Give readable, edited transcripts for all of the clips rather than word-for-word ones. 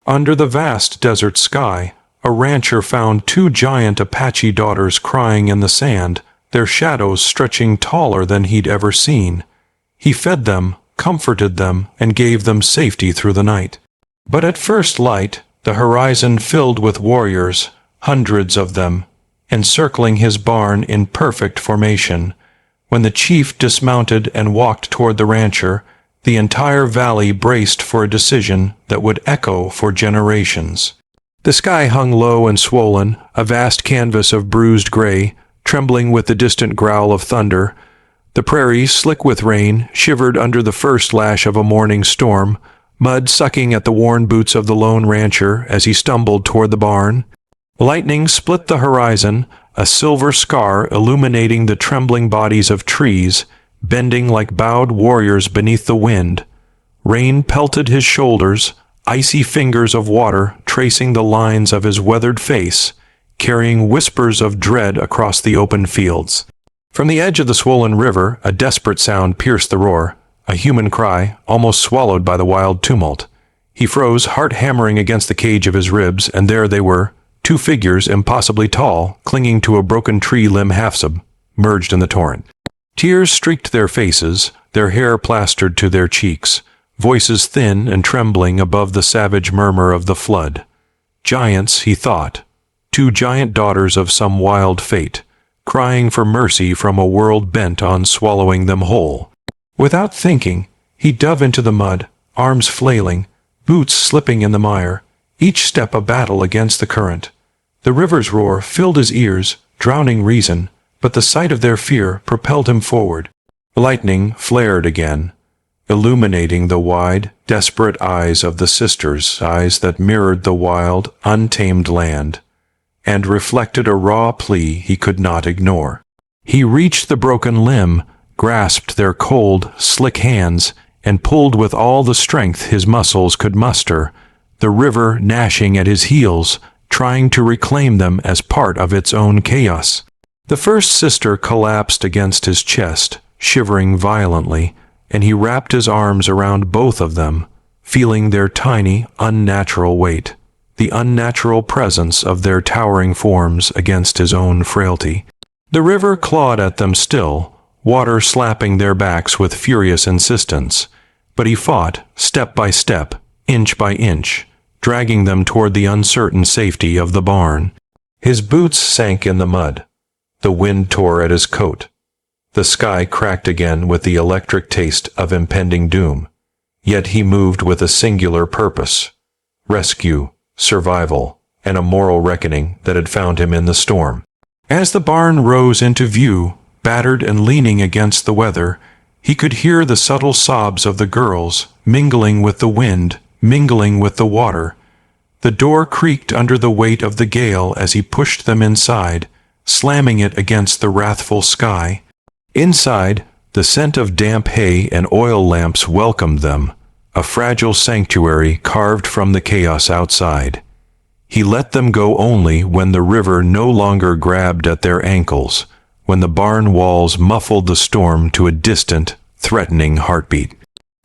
Under the vast desert sky, a rancher found two giant Apache daughters crying in the sand, their shadows stretching taller than he'd ever seen. He fed them, comforted them, and gave them safety through the night. But at first light, the horizon filled with warriors, hundreds of them, encircling his barn in perfect formation. When the chief dismounted and walked toward the rancher, the entire valley braced for a decision that would echo for generations. The sky hung low and swollen, a vast canvas of bruised gray, trembling with the distant growl of thunder. The prairie, slick with rain, shivered under the first lash of a morning storm, mud sucking at the worn boots of the lone rancher as he stumbled toward the barn. Lightning split the horizon, a silver scar illuminating the trembling bodies of trees, bending like bowed warriors beneath the wind. Rain pelted his shoulders, icy fingers of water tracing the lines of his weathered face, carrying whispers of dread across the open fields. From the edge of the swollen river, a desperate sound pierced the roar, a human cry, almost swallowed by the wild tumult. He froze, heart hammering against the cage of his ribs, and there they were, two figures impossibly tall, clinging to a broken tree limb half-submerged in the torrent. Tears streaked their faces, their hair plastered to their cheeks, voices thin and trembling above the savage murmur of the flood. Giants, he thought, two giant daughters of some wild fate, crying for mercy from a world bent on swallowing them whole. Without thinking, he dove into the mud, arms flailing, boots slipping in the mire, each step a battle against the current. The river's roar filled his ears, drowning reason, but the sight of their fear propelled him forward. Lightning flared again, illuminating the wide, desperate eyes of the sisters, eyes that mirrored the wild, untamed land, and reflected a raw plea he could not ignore. He reached the broken limb, grasped their cold, slick hands, and pulled with all the strength his muscles could muster, the river gnashing at his heels, trying to reclaim them as part of its own chaos. The first sister collapsed against his chest, shivering violently, and he wrapped his arms around both of them, feeling their tiny, unnatural weight, the unnatural presence of their towering forms against his own frailty. The river clawed at them still, water slapping their backs with furious insistence, but he fought, step by step, inch by inch, dragging them toward the uncertain safety of the barn. His boots sank in the mud. The wind tore at his coat. The sky cracked again with the electric taste of impending doom. Yet he moved with a singular purpose: rescue, survival, and a moral reckoning that had found him in the storm. As the barn rose into view, battered and leaning against the weather, he could hear the subtle sobs of the girls, mingling with the wind, mingling with the water. The door creaked under the weight of the gale as he pushed them inside, slamming it against the wrathful sky. Inside, the scent of damp hay and oil lamps welcomed them, a fragile sanctuary carved from the chaos outside. He let them go only when the river no longer grabbed at their ankles, when the barn walls muffled the storm to a distant, threatening heartbeat.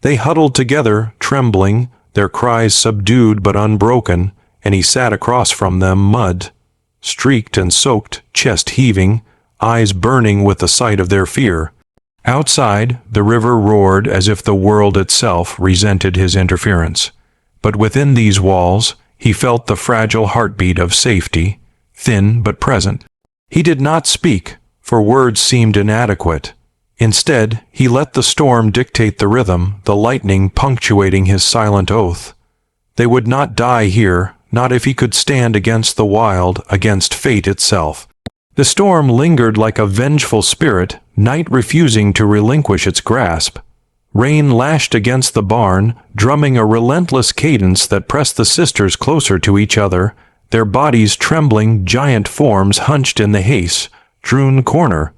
They huddled together, trembling, their cries subdued but unbroken, and he sat across from them, mud streaked and soaked, chest heaving, eyes burning with the sight of their fear. Outside, the river roared as if the world itself resented his interference. But within these walls, he felt the fragile heartbeat of safety, thin but present. He did not speak, for words seemed inadequate. Instead, he let the storm dictate the rhythm, the lightning punctuating his silent oath. They would not die here, not if he could stand against the wild, against fate itself. The storm lingered like a vengeful spirit, night refusing to relinquish its grasp. Rain lashed against the barn, drumming a relentless cadence that pressed the sisters closer to each other, their bodies trembling, giant forms hunched in the haze-strewn corner.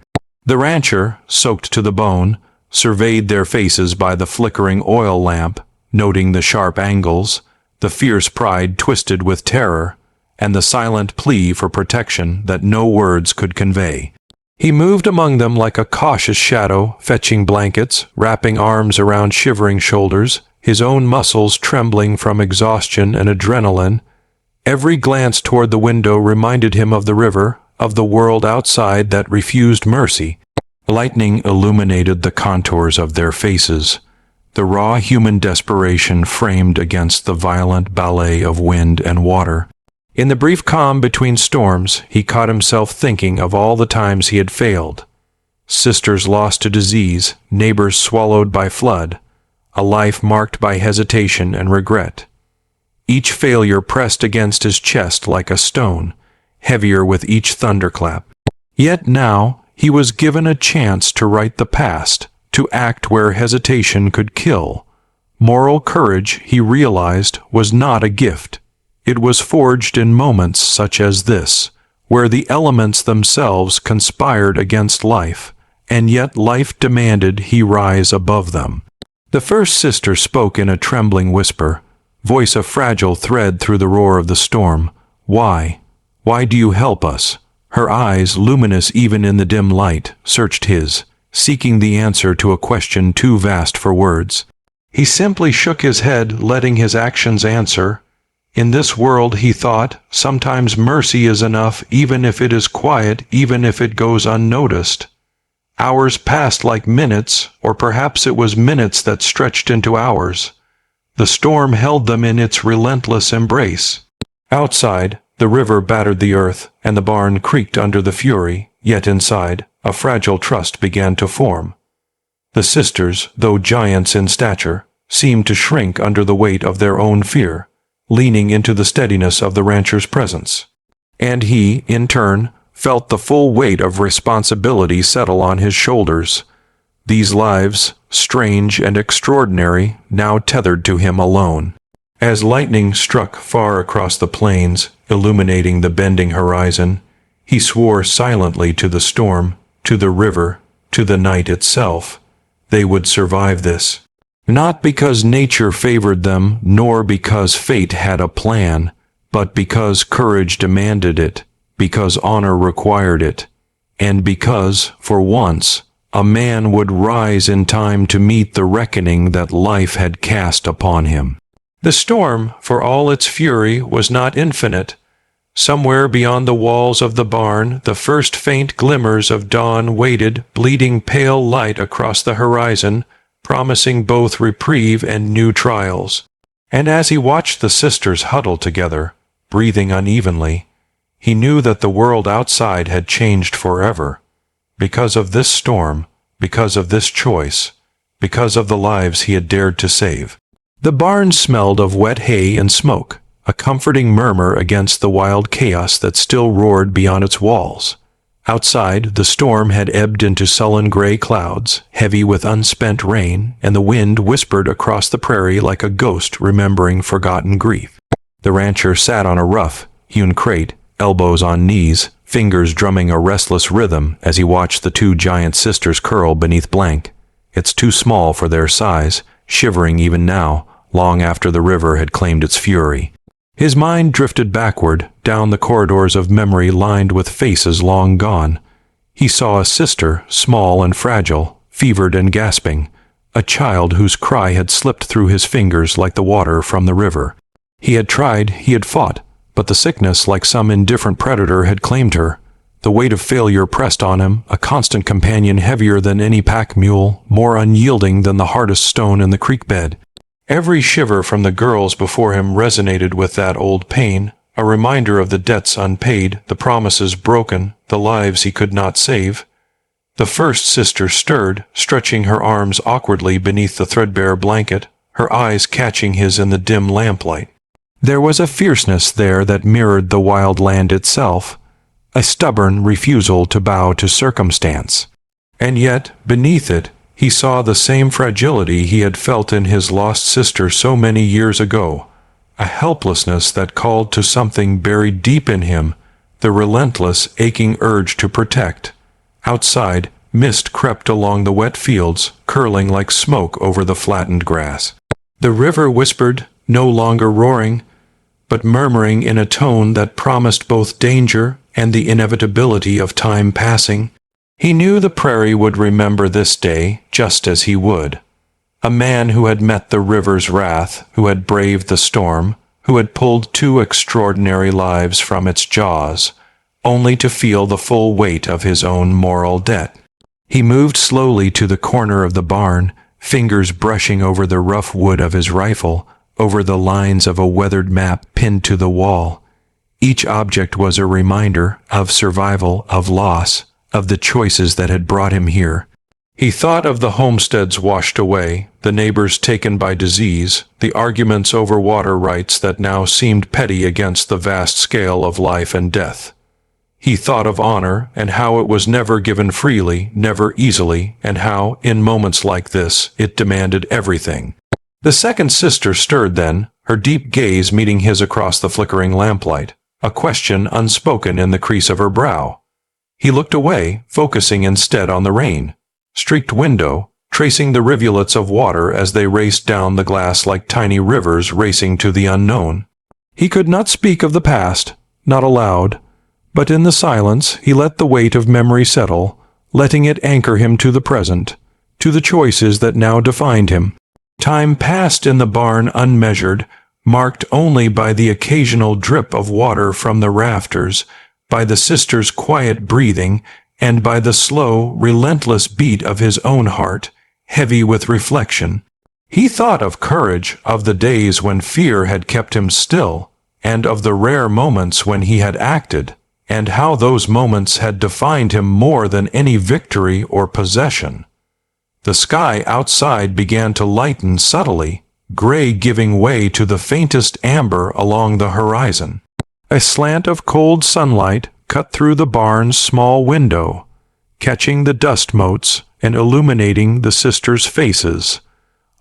The rancher, soaked to the bone, surveyed their faces by the flickering oil lamp, noting the sharp angles, the fierce pride twisted with terror, and the silent plea for protection that no words could convey. He moved among them like a cautious shadow, fetching blankets, wrapping arms around shivering shoulders, his own muscles trembling from exhaustion and adrenaline. Every glance toward the window reminded him of the river, of the world outside that refused mercy. Lightning illuminated the contours of their faces, the raw human desperation framed against the violent ballet of wind and water. In the brief calm between storms, he caught himself thinking of all the times he had failed. Sisters lost to disease, neighbors swallowed by flood, a life marked by hesitation and regret. Each failure pressed against his chest like a stone, heavier with each thunderclap. Yet now he was given a chance to right the past, to act where hesitation could kill. Moral courage, he realized, was not a gift. It was forged in moments such as this, where the elements themselves conspired against life, and yet life demanded he rise above them. The first sister spoke in a trembling whisper, voice a fragile thread through the roar of the storm. "Why? Why do you help us?" Her eyes, luminous even in the dim light, searched his, seeking the answer to a question too vast for words. He simply shook his head, letting his actions answer. In this world, he thought, sometimes mercy is enough, even if it is quiet, even if it goes unnoticed. Hours passed like minutes, or perhaps it was minutes that stretched into hours. The storm held them in its relentless embrace. Outside, the river battered the earth, and the barn creaked under the fury, yet inside, a fragile trust began to form. The sisters, though giants in stature, seemed to shrink under the weight of their own fear, leaning into the steadiness of the rancher's presence. And he, in turn, felt the full weight of responsibility settle on his shoulders. These lives, strange and extraordinary, now tethered to him alone. As lightning struck far across the plains, illuminating the bending horizon, he swore silently to the storm, to the river, to the night itself. They would survive this. Not because nature favored them, nor because fate had a plan, but because courage demanded it, because honor required it, and because, for once, a man would rise in time to meet the reckoning that life had cast upon him. The storm, for all its fury, was not infinite. Somewhere beyond the walls of the barn, the first faint glimmers of dawn waited, bleeding pale light across the horizon, promising both reprieve and new trials. And as he watched the sisters huddle together, breathing unevenly, he knew that the world outside had changed forever. Because of this storm, because of this choice, because of the lives he had dared to save. The barn smelled of wet hay and smoke, a comforting murmur against the wild chaos that still roared beyond its walls. Outside, the storm had ebbed into sullen gray clouds, heavy with unspent rain, and the wind whispered across the prairie like a ghost remembering forgotten grief. The rancher sat on a rough, hewn crate, elbows on knees, fingers drumming a restless rhythm as he watched the two giant sisters curl beneath blank. It's too small for their size, shivering even now, long after the river had claimed its fury. His mind drifted backward, down the corridors of memory lined with faces long gone. He saw a sister, small and fragile, fevered and gasping, a child whose cry had slipped through his fingers like the water from the river. He had tried, he had fought, but the sickness, like some indifferent predator, had claimed her. The weight of failure pressed on him, a constant companion heavier than any pack mule, more unyielding than the hardest stone in the creek bed. Every shiver from the girls before him resonated with that old pain, a reminder of the debts unpaid, the promises broken, the lives he could not save. The first sister stirred, stretching her arms awkwardly beneath the threadbare blanket, her eyes catching his in the dim lamplight. There was a fierceness there that mirrored the wild land itself, a stubborn refusal to bow to circumstance. And yet, beneath it, he saw the same fragility he had felt in his lost sister so many years ago, a helplessness that called to something buried deep in him, the relentless, aching urge to protect. Outside, mist crept along the wet fields, curling like smoke over the flattened grass. The river whispered, no longer roaring, but murmuring in a tone that promised both danger and the inevitability of time passing. He knew the prairie would remember this day just as he would. A man who had met the river's wrath, who had braved the storm, who had pulled two extraordinary lives from its jaws, only to feel the full weight of his own moral debt. He moved slowly to the corner of the barn, fingers brushing over the rough wood of his rifle, over the lines of a weathered map pinned to the wall. Each object was a reminder of survival, of loss, of the choices that had brought him here. He thought of the homesteads washed away, the neighbors taken by disease, the arguments over water rights that now seemed petty against the vast scale of life and death. He thought of honor and how it was never given freely, never easily, and how, in moments like this, it demanded everything. The second sister stirred then, her deep gaze meeting his across the flickering lamplight, a question unspoken in the crease of her brow. He looked away, focusing instead on the rain. Streaked window, tracing the rivulets of water as they raced down the glass like tiny rivers racing to the unknown. He could not speak of the past, not aloud, but in the silence he let the weight of memory settle, letting it anchor him to the present, to the choices that now defined him. Time passed in the barn unmeasured, marked only by the occasional drip of water from the rafters, by the sister's quiet breathing, and by the slow, relentless beat of his own heart, heavy with reflection. He thought of courage, of the days when fear had kept him still, and of the rare moments when he had acted, and how those moments had defined him more than any victory or possession. The sky outside began to lighten subtly, gray giving way to the faintest amber along the horizon. A slant of cold sunlight cut through the barn's small window, catching the dust motes and illuminating the sisters' faces,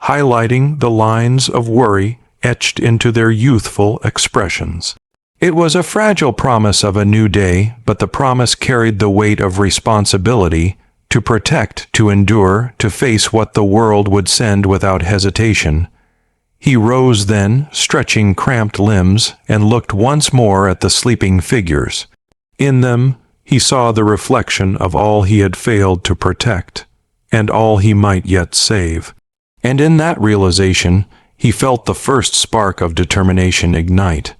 highlighting the lines of worry etched into their youthful expressions. It was a fragile promise of a new day, but the promise carried the weight of responsibility to protect, to endure, to face what the world would send without hesitation. He rose then, stretching cramped limbs, and looked once more at the sleeping figures. In them, he saw the reflection of all he had failed to protect, and all he might yet save. And in that realization, he felt the first spark of determination ignite.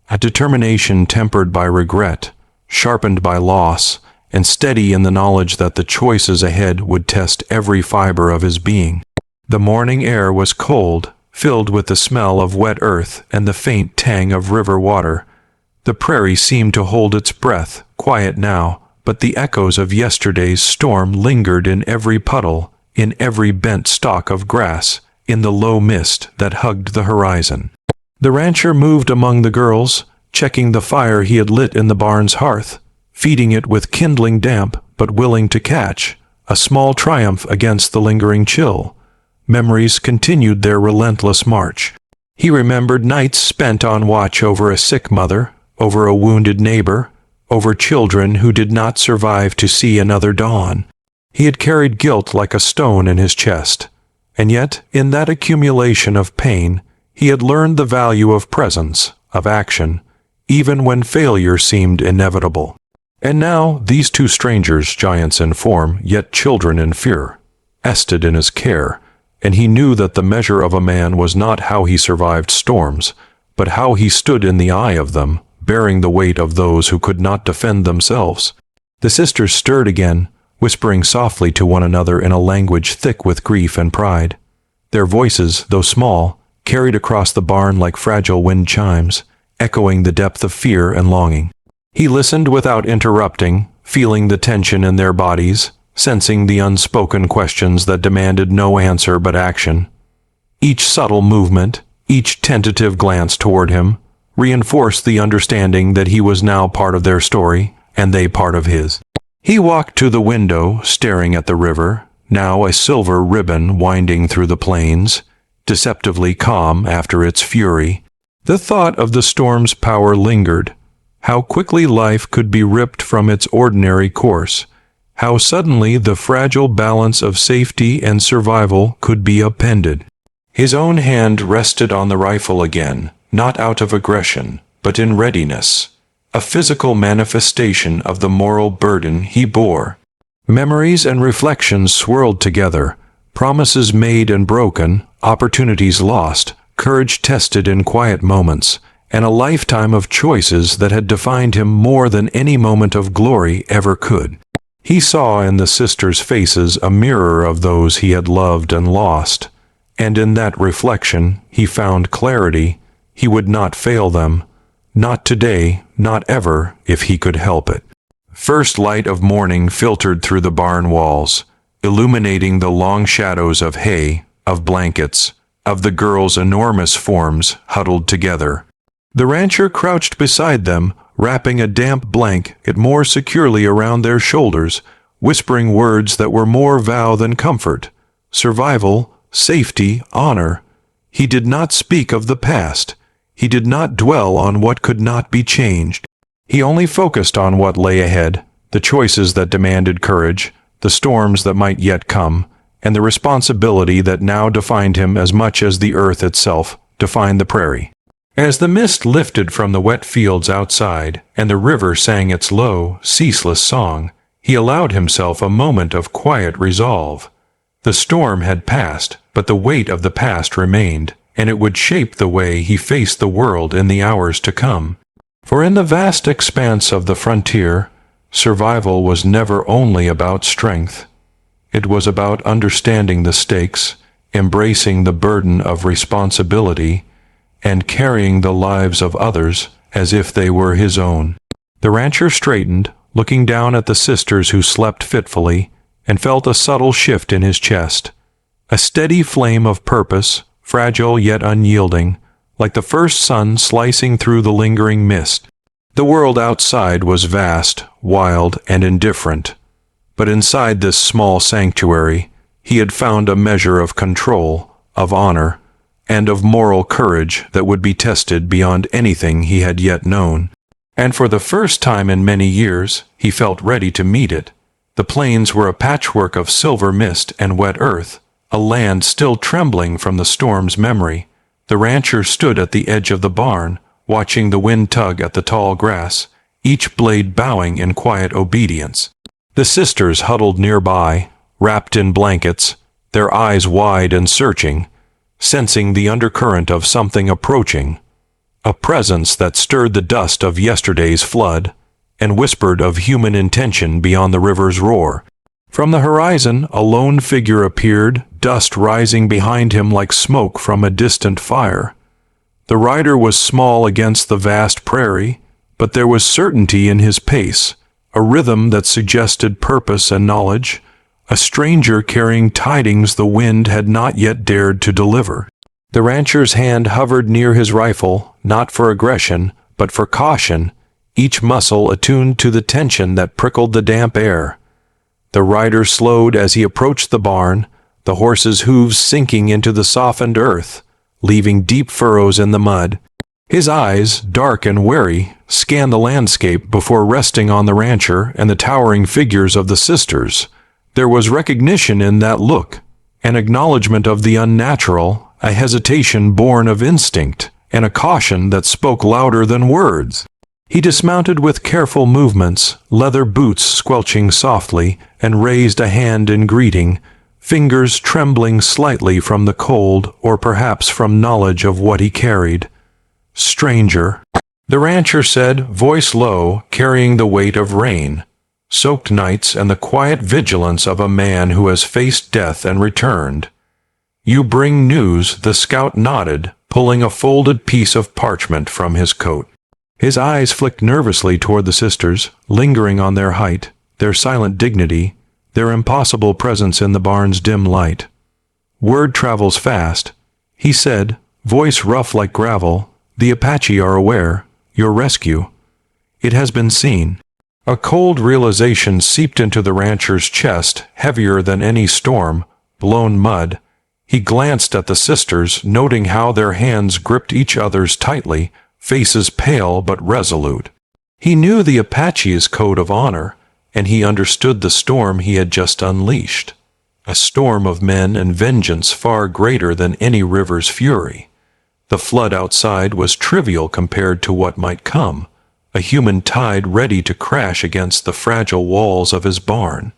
A determination tempered by regret, sharpened by loss, and steady in the knowledge that the choices ahead would test every fiber of his being. The morning air was cold, filled with the smell of wet earth and the faint tang of river water. The prairie seemed to hold its breath, quiet now, but the echoes of yesterday's storm lingered in every puddle, in every bent stalk of grass, in the low mist that hugged the horizon. The rancher moved among the girls, checking the fire he had lit in the barn's hearth, feeding it with kindling damp but willing to catch, a small triumph against the lingering chill. Memories continued their relentless march. He remembered nights spent on watch over a sick mother, over a wounded neighbor, over children who did not survive to see another dawn. He had carried guilt like a stone in his chest, and yet, in that accumulation of pain, he had learned the value of presence, of action, even when failure seemed inevitable. And now these two strangers, giants in form, yet children in fear, ested in his care, and he knew that the measure of a man was not how he survived storms, but how he stood in the eye of them, bearing the weight of those who could not defend themselves. The sisters stirred again, whispering softly to one another in a language thick with grief and pride. Their voices, though small, carried across the barn like fragile wind chimes, echoing the depth of fear and longing. He listened without interrupting, feeling the tension in their bodies, sensing the unspoken questions that demanded no answer but action. Each subtle movement, each tentative glance toward him, reinforced the understanding that he was now part of their story, and they part of his. He walked to the window, staring at the river, now a silver ribbon winding through the plains, deceptively calm after its fury. The thought of the storm's power lingered, how quickly life could be ripped from its ordinary course, how suddenly the fragile balance of safety and survival could be upended. His own hand rested on the rifle again, not out of aggression, but in readiness, a physical manifestation of the moral burden he bore. Memories and reflections swirled together, Promises made and broken, opportunities lost, courage tested in quiet moments, and a lifetime of choices that had defined him more than any moment of glory ever could. He saw in the sisters' faces a mirror of those he had loved and lost, and in that reflection he found clarity. He would not fail them. Not today, not ever, if he could help it. First light of morning filtered through the barn walls, illuminating the long shadows of hay, of blankets, of the girls' enormous forms huddled together. The rancher crouched beside them, wrapping a damp blanket more securely around their shoulders, whispering words that were more vow than comfort. Survival, safety, honor. He did not speak of the past. He did not dwell on what could not be changed. He only focused on what lay ahead, the choices that demanded courage, the storms that might yet come, and the responsibility that now defined him as much as the earth itself defined the prairie. As the mist lifted from the wet fields outside, and the river sang its low, ceaseless song, he allowed himself a moment of quiet resolve. The storm had passed, but the weight of the past remained, and it would shape the way he faced the world in the hours to come. For in the vast expanse of the frontier, survival was never only about strength. It was about understanding the stakes, embracing the burden of responsibility, and carrying the lives of others as if they were his own. The rancher straightened, looking down at the sisters who slept fitfully, and felt a subtle shift in his chest. A steady flame of purpose, fragile yet unyielding, like the first sun slicing through the lingering mist. The world outside was vast, wild, and indifferent, but inside this small sanctuary he had found a measure of control, of honor, and of moral courage that would be tested beyond anything he had yet known. And for the first time in many years, he felt ready to meet it. The plains were a patchwork of silver mist and wet earth, a land still trembling from the storm's memory. The rancher stood at the edge of the barn, watching the wind tug at the tall grass, each blade bowing in quiet obedience. The sisters huddled nearby, wrapped in blankets, their eyes wide and searching, sensing the undercurrent of something approaching, a presence that stirred the dust of yesterday's flood and whispered of human intention beyond the river's roar. From the horizon, a lone figure appeared, dust rising behind him like smoke from a distant fire. The rider was small against the vast prairie, but there was certainty in his pace, a rhythm that suggested purpose and knowledge, a stranger carrying tidings the wind had not yet dared to deliver. The rancher's hand hovered near his rifle, not for aggression, but for caution, each muscle attuned to the tension that prickled the damp air. The rider slowed as he approached the barn, the horse's hooves sinking into the softened earth, leaving deep furrows in the mud. His eyes, dark and wary, scanned the landscape before resting on the rancher and the towering figures of the sisters. There was recognition in that look, an acknowledgement of the unnatural, a hesitation born of instinct, and a caution that spoke louder than words. He dismounted with careful movements, leather boots squelching softly, and raised a hand in greeting, fingers trembling slightly from the cold or perhaps from knowledge of what he carried. "Stranger," the rancher said, voice low, carrying the weight of rain, soaked nights and the quiet vigilance of a man who has faced death and returned. "You bring news," the scout nodded, pulling a folded piece of parchment from his coat. His eyes flicked nervously toward the sisters, lingering on their height, their silent dignity, their impossible presence in the barn's dim light. "Word travels fast," he said, voice rough like gravel. "The Apache are aware. Your rescue. It has been seen." A cold realization seeped into the rancher's chest, heavier than any storm, blown mud. He glanced at the sisters, noting how their hands gripped each other's tightly, faces pale but resolute. He knew the Apache's code of honor, and he understood the storm he had just unleashed. A storm of men and vengeance far greater than any river's fury. The flood outside was trivial compared to what might come, a human tide ready to crash against the fragile walls of his barn.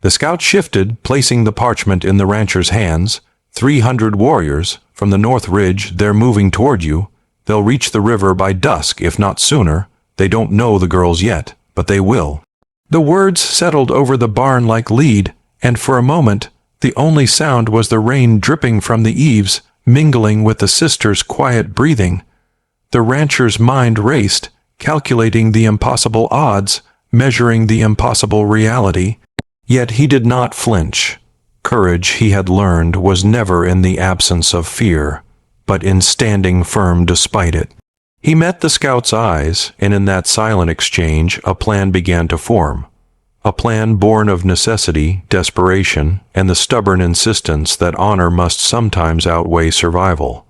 The scout shifted, placing the parchment in the rancher's hands. 300 warriors from the north ridge, they're moving toward you. They'll reach the river by dusk, if not sooner. They don't know the girls yet, but they will. The words settled over the barn like lead, and for a moment, the only sound was the rain dripping from the eaves, mingling with the sisters' quiet breathing. The rancher's mind raced, calculating the impossible odds, measuring the impossible reality. Yet he did not flinch. Courage, he had learned, was never in the absence of fear, but in standing firm despite it. He met the scout's eyes, and in that silent exchange a plan began to form. A plan born of necessity, desperation, and the stubborn insistence that honor must sometimes outweigh survival.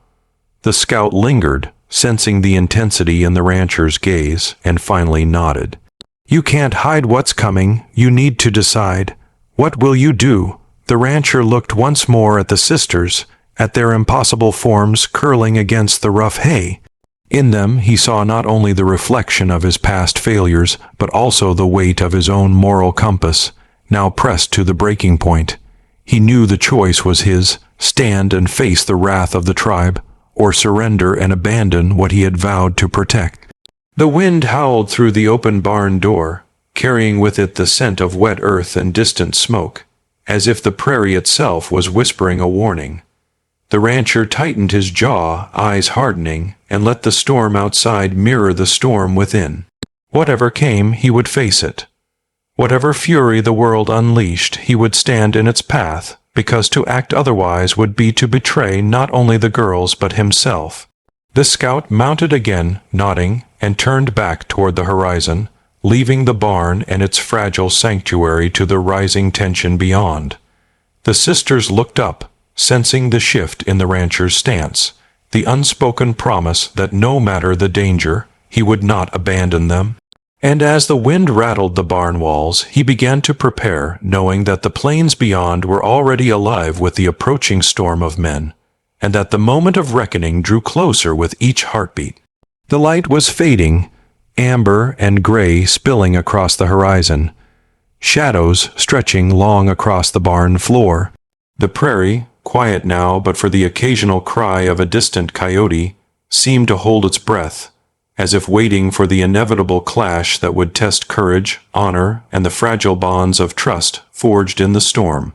The scout lingered, sensing the intensity in the rancher's gaze, and finally nodded. "You can't hide what's coming. You need to decide. What will you do?" The rancher looked once more at the sisters, at their impossible forms curling against the rough hay. In them he saw not only the reflection of his past failures, but also the weight of his own moral compass, now pressed to the breaking point. He knew the choice was his: stand and face the wrath of the tribe, or surrender and abandon what he had vowed to protect. The wind howled through the open barn door, carrying with it the scent of wet earth and distant smoke, as if the prairie itself was whispering a warning. The rancher tightened his jaw, eyes hardening, and let the storm outside mirror the storm within. Whatever came, he would face it. Whatever fury the world unleashed, he would stand in its path, because to act otherwise would be to betray not only the girls but himself. The scout mounted again, nodding, and turned back toward the horizon, leaving the barn and its fragile sanctuary to the rising tension beyond. The sisters looked up, sensing the shift in the rancher's stance, the unspoken promise that no matter the danger, he would not abandon them. And as the wind rattled the barn walls, he began to prepare, knowing that the plains beyond were already alive with the approaching storm of men, and that the moment of reckoning drew closer with each heartbeat. The light was fading, amber and gray spilling across the horizon, shadows stretching long across the barn floor. The prairie, quiet now but for the occasional cry of a distant coyote, seemed to hold its breath, as if waiting for the inevitable clash that would test courage, honor, and the fragile bonds of trust forged in the storm.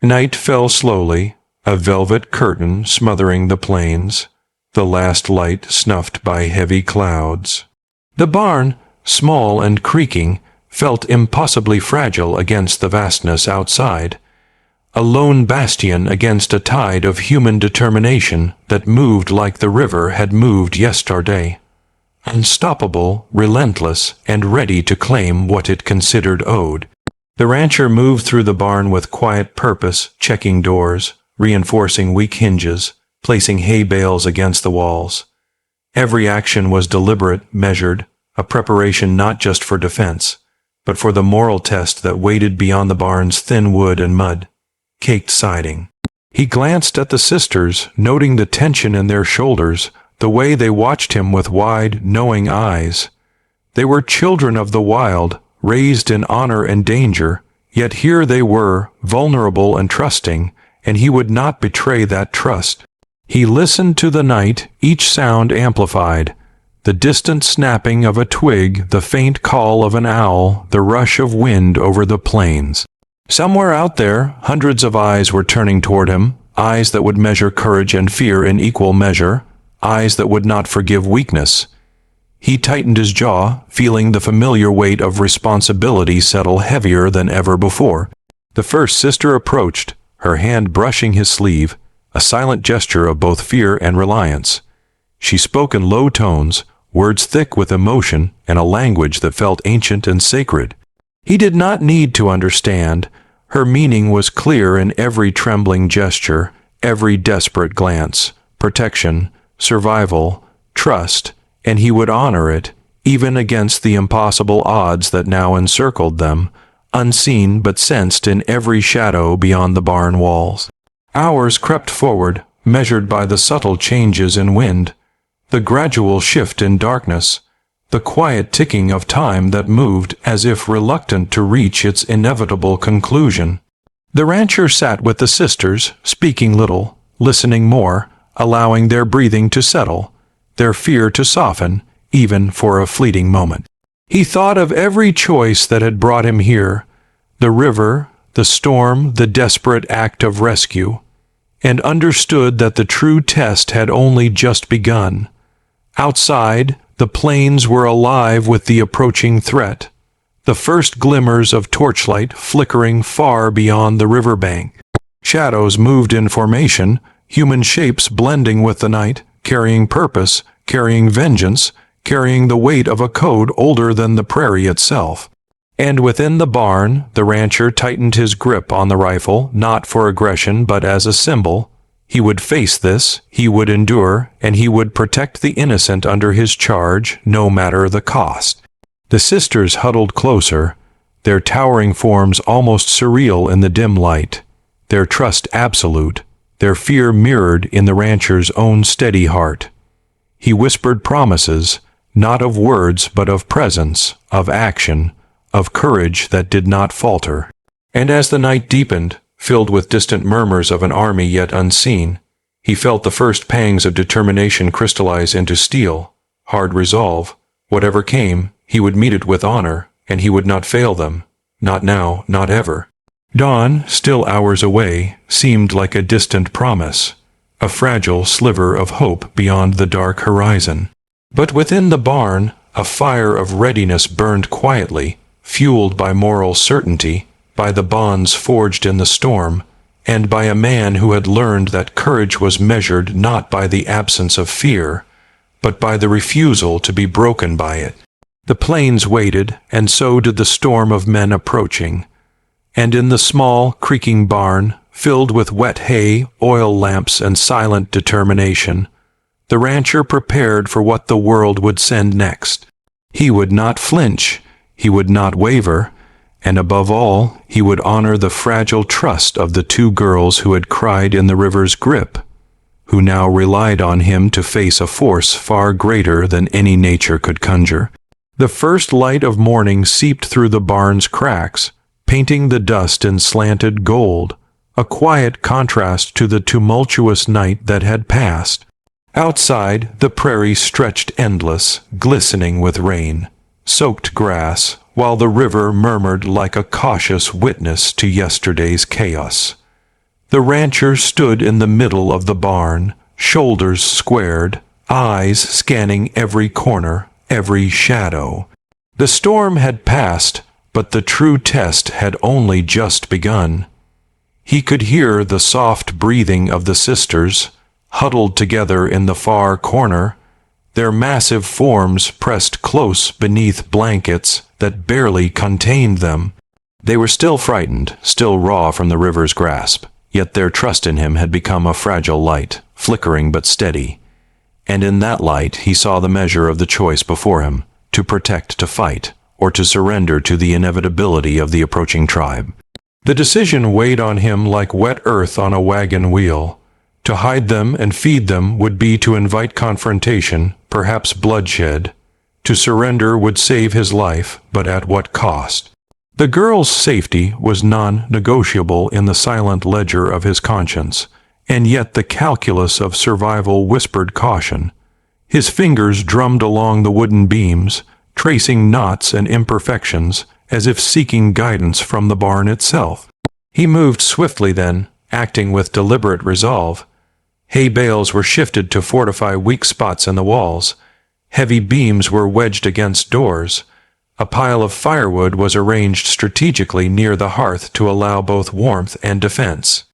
Night fell slowly, a velvet curtain smothering the plains, the last light snuffed by heavy clouds. The barn, small and creaking, felt impossibly fragile against the vastness outside, a lone bastion against a tide of human determination that moved like the river had moved yesterday, unstoppable, relentless, and ready to claim what it considered owed. The rancher moved through the barn with quiet purpose, checking doors, reinforcing weak hinges, placing hay bales against the walls. Every action was deliberate, measured, a preparation not just for defense, but for the moral test that waited beyond the barn's thin wood and mud, caked siding. He glanced at the sisters, noting the tension in their shoulders, the way they watched him with wide, knowing eyes. They were children of the wild, raised in honor and danger, yet here they were, vulnerable and trusting, and he would not betray that trust. He listened to the night, each sound amplified, the distant snapping of a twig, the faint call of an owl, the rush of wind over the plains. Somewhere out there, hundreds of eyes were turning toward him, eyes that would measure courage and fear in equal measure, eyes that would not forgive weakness. He tightened his jaw, feeling the familiar weight of responsibility settle heavier than ever before. The first sister approached, her hand brushing his sleeve, a silent gesture of both fear and reliance. She spoke in low tones, words thick with emotion, and a language that felt ancient and sacred. He did not need to understand. Her meaning was clear in every trembling gesture, every desperate glance. Protection, survival, trust, and he would honor it, even against the impossible odds that now encircled them, unseen but sensed in every shadow beyond the barn walls. Hours crept forward, measured by the subtle changes in wind, the gradual shift in darkness, the quiet ticking of time that moved as if reluctant to reach its inevitable conclusion. The rancher sat with the sisters, speaking little, listening more, allowing their breathing to settle, their fear to soften, even for a fleeting moment. He thought of every choice that had brought him here, the river, the storm, the desperate act of rescue, and understood that the true test had only just begun. Outside, the plains were alive with the approaching threat, the first glimmers of torchlight flickering far beyond the riverbank. Shadows moved in formation, human shapes blending with the night, carrying purpose, carrying vengeance, carrying the weight of a code older than the prairie itself. And within the barn, the rancher tightened his grip on the rifle, not for aggression but as a symbol. He would face this, he would endure, and he would protect the innocent under his charge, no matter the cost. The sisters huddled closer, their towering forms almost surreal in the dim light, their trust absolute, their fear mirrored in the rancher's own steady heart. He whispered promises, not of words but of presence, of action, of courage that did not falter. And as the night deepened, filled with distant murmurs of an army yet unseen, he felt the first pangs of determination crystallize into steel, hard resolve. Whatever came, he would meet it with honor, and he would not fail them. Not now, not ever. Dawn, still hours away, seemed like a distant promise, a fragile sliver of hope beyond the dark horizon. But within the barn, a fire of readiness burned quietly, fueled by moral certainty, by the bonds forged in the storm, and by a man who had learned that courage was measured not by the absence of fear, but by the refusal to be broken by it. The plains waited, and so did the storm of men approaching. And in the small, creaking barn, filled with wet hay, oil lamps, and silent determination, the rancher prepared for what the world would send next. He would not flinch, he would not waver, and above all, he would honor the fragile trust of the two girls who had cried in the river's grip, who now relied on him to face a force far greater than any nature could conjure. The first light of morning seeped through the barn's cracks, painting the dust in slanted gold, a quiet contrast to the tumultuous night that had passed. Outside, the prairie stretched endless, glistening with rain, soaked grass, while the river murmured like a cautious witness to yesterday's chaos. The rancher stood in the middle of the barn, shoulders squared, eyes scanning every corner, every shadow. The storm had passed, but the true test had only just begun. He could hear the soft breathing of the sisters, huddled together in the far corner, their massive forms pressed close beneath blankets that barely contained them. They were still frightened, still raw from the river's grasp, yet their trust in him had become a fragile light, flickering but steady. And in that light he saw the measure of the choice before him, to protect, to fight, or to surrender to the inevitability of the approaching tribe. The decision weighed on him like wet earth on a wagon wheel. To hide them and feed them would be to invite confrontation, perhaps bloodshed. To surrender would save his life, but at what cost? The girl's safety was non-negotiable in the silent ledger of his conscience, and yet the calculus of survival whispered caution. His fingers drummed along the wooden beams, tracing knots and imperfections, as if seeking guidance from the barn itself. He moved swiftly then, acting with deliberate resolve. Hay bales were shifted to fortify weak spots in the walls. Heavy beams were wedged against doors. A pile of firewood was arranged strategically near the hearth to allow both warmth and defense.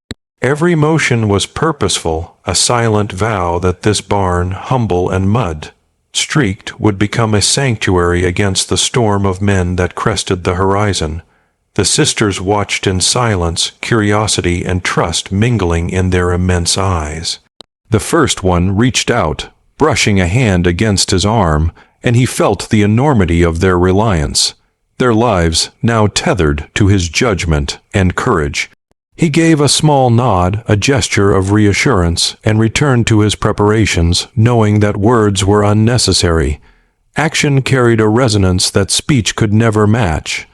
Every motion was purposeful, a silent vow that this barn, humble and mud-streaked, would become a sanctuary against the storm of men that crested the horizon. The sisters watched in silence, curiosity and trust mingling in their immense eyes. The first one reached out, brushing a hand against his arm, and he felt the enormity of their reliance, their lives now tethered to his judgment and courage. He gave a small nod, a gesture of reassurance, and returned to his preparations, knowing that words were unnecessary. Action carried a resonance that speech could never match.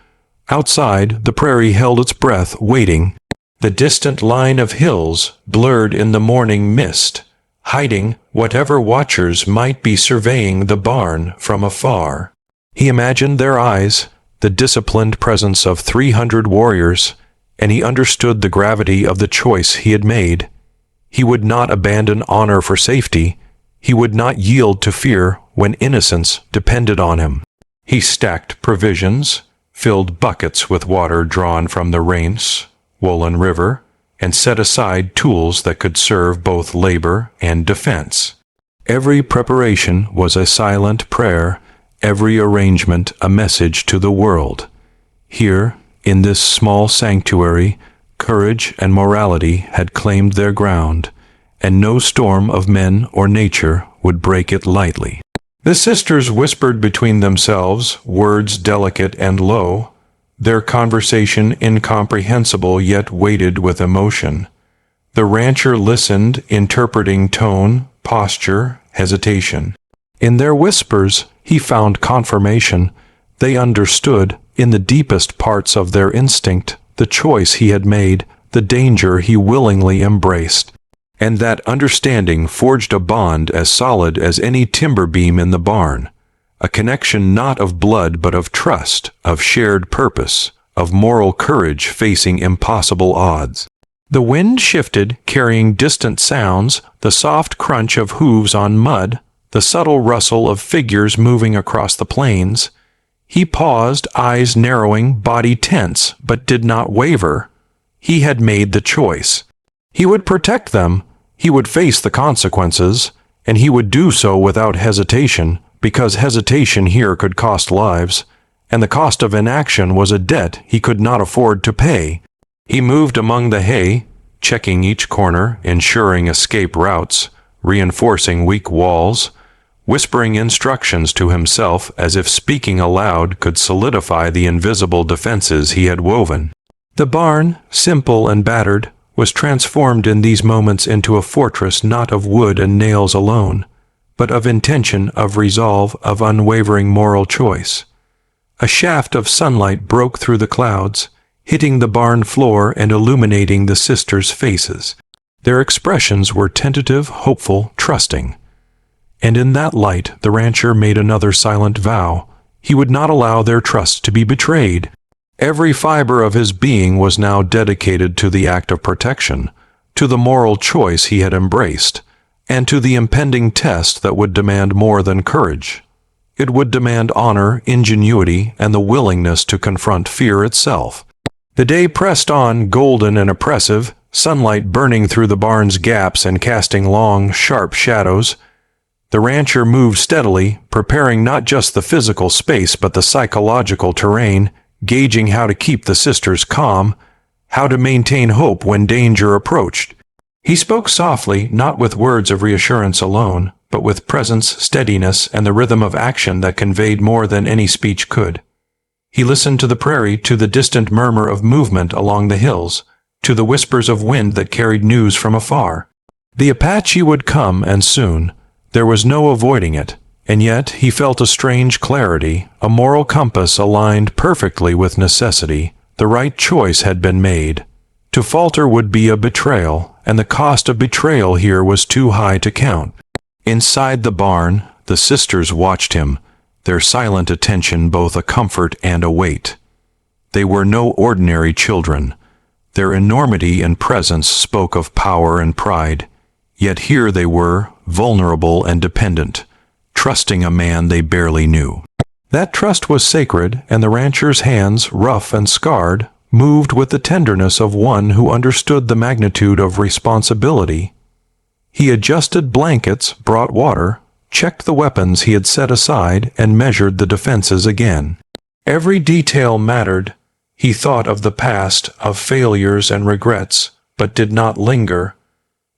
Outside, the prairie held its breath, waiting. The distant line of hills blurred in the morning mist, hiding whatever watchers might be surveying the barn from afar. He imagined their eyes, the disciplined presence of 300 warriors, and he understood the gravity of the choice he had made. He would not abandon honor for safety. He would not yield to fear when innocence depended on him. He stacked provisions, filled buckets with water drawn from the Rains, Wolin River, and set aside tools that could serve both labor and defense. Every preparation was a silent prayer, every arrangement a message to the world. Here, in this small sanctuary, courage and morality had claimed their ground, and no storm of men or nature would break it lightly. The sisters whispered between themselves, words delicate and low, their conversation incomprehensible yet weighted with emotion. The rancher listened, interpreting tone, posture, hesitation. In their whispers, he found confirmation. They understood, in the deepest parts of their instinct, the choice he had made, the danger he willingly embraced. And that understanding forged a bond as solid as any timber beam in the barn, a connection not of blood but of trust, of shared purpose, of moral courage facing impossible odds. The wind shifted, carrying distant sounds, the soft crunch of hooves on mud, the subtle rustle of figures moving across the plains. He paused, eyes narrowing, body tense, but did not waver. He had made the choice. He would protect them, he would face the consequences, and he would do so without hesitation, because hesitation here could cost lives, and the cost of inaction was a debt he could not afford to pay. He moved among the hay, checking each corner, ensuring escape routes, reinforcing weak walls, whispering instructions to himself as if speaking aloud could solidify the invisible defenses he had woven. The barn, simple and battered, was transformed in these moments into a fortress not of wood and nails alone, but of intention, of resolve, of unwavering moral choice. A shaft of sunlight broke through the clouds, hitting the barn floor and illuminating the sisters' faces. Their expressions were tentative, hopeful, trusting. And in that light the rancher made another silent vow. He would not allow their trust to be betrayed. Every fiber of his being was now dedicated to the act of protection, to the moral choice he had embraced, and to the impending test that would demand more than courage. It would demand honor, ingenuity, and the willingness to confront fear itself. The day pressed on, golden and oppressive, sunlight burning through the barn's gaps and casting long, sharp shadows. The rancher moved steadily, preparing not just the physical space but the psychological terrain, gauging how to keep the sisters calm, how to maintain hope when danger approached. He spoke softly, not with words of reassurance alone, but with presence, steadiness, and the rhythm of action that conveyed more than any speech could. He listened to the prairie, to the distant murmur of movement along the hills, to the whispers of wind that carried news from afar. The Apache would come, and soon. There was no avoiding it, and yet he felt a strange clarity, a moral compass aligned perfectly with necessity. The right choice had been made. To falter would be a betrayal, and the cost of betrayal here was too high to count. Inside the barn, the sisters watched him, their silent attention both a comfort and a weight. They were no ordinary children. Their enormity and presence spoke of power and pride, yet here they were, vulnerable and dependent, trusting a man they barely knew. That trust was sacred, and the rancher's hands, rough and scarred, moved with the tenderness of one who understood the magnitude of responsibility. He adjusted blankets, brought water, checked the weapons he had set aside, and measured the defenses again. Every detail mattered. He thought of the past, of failures and regrets, but did not linger.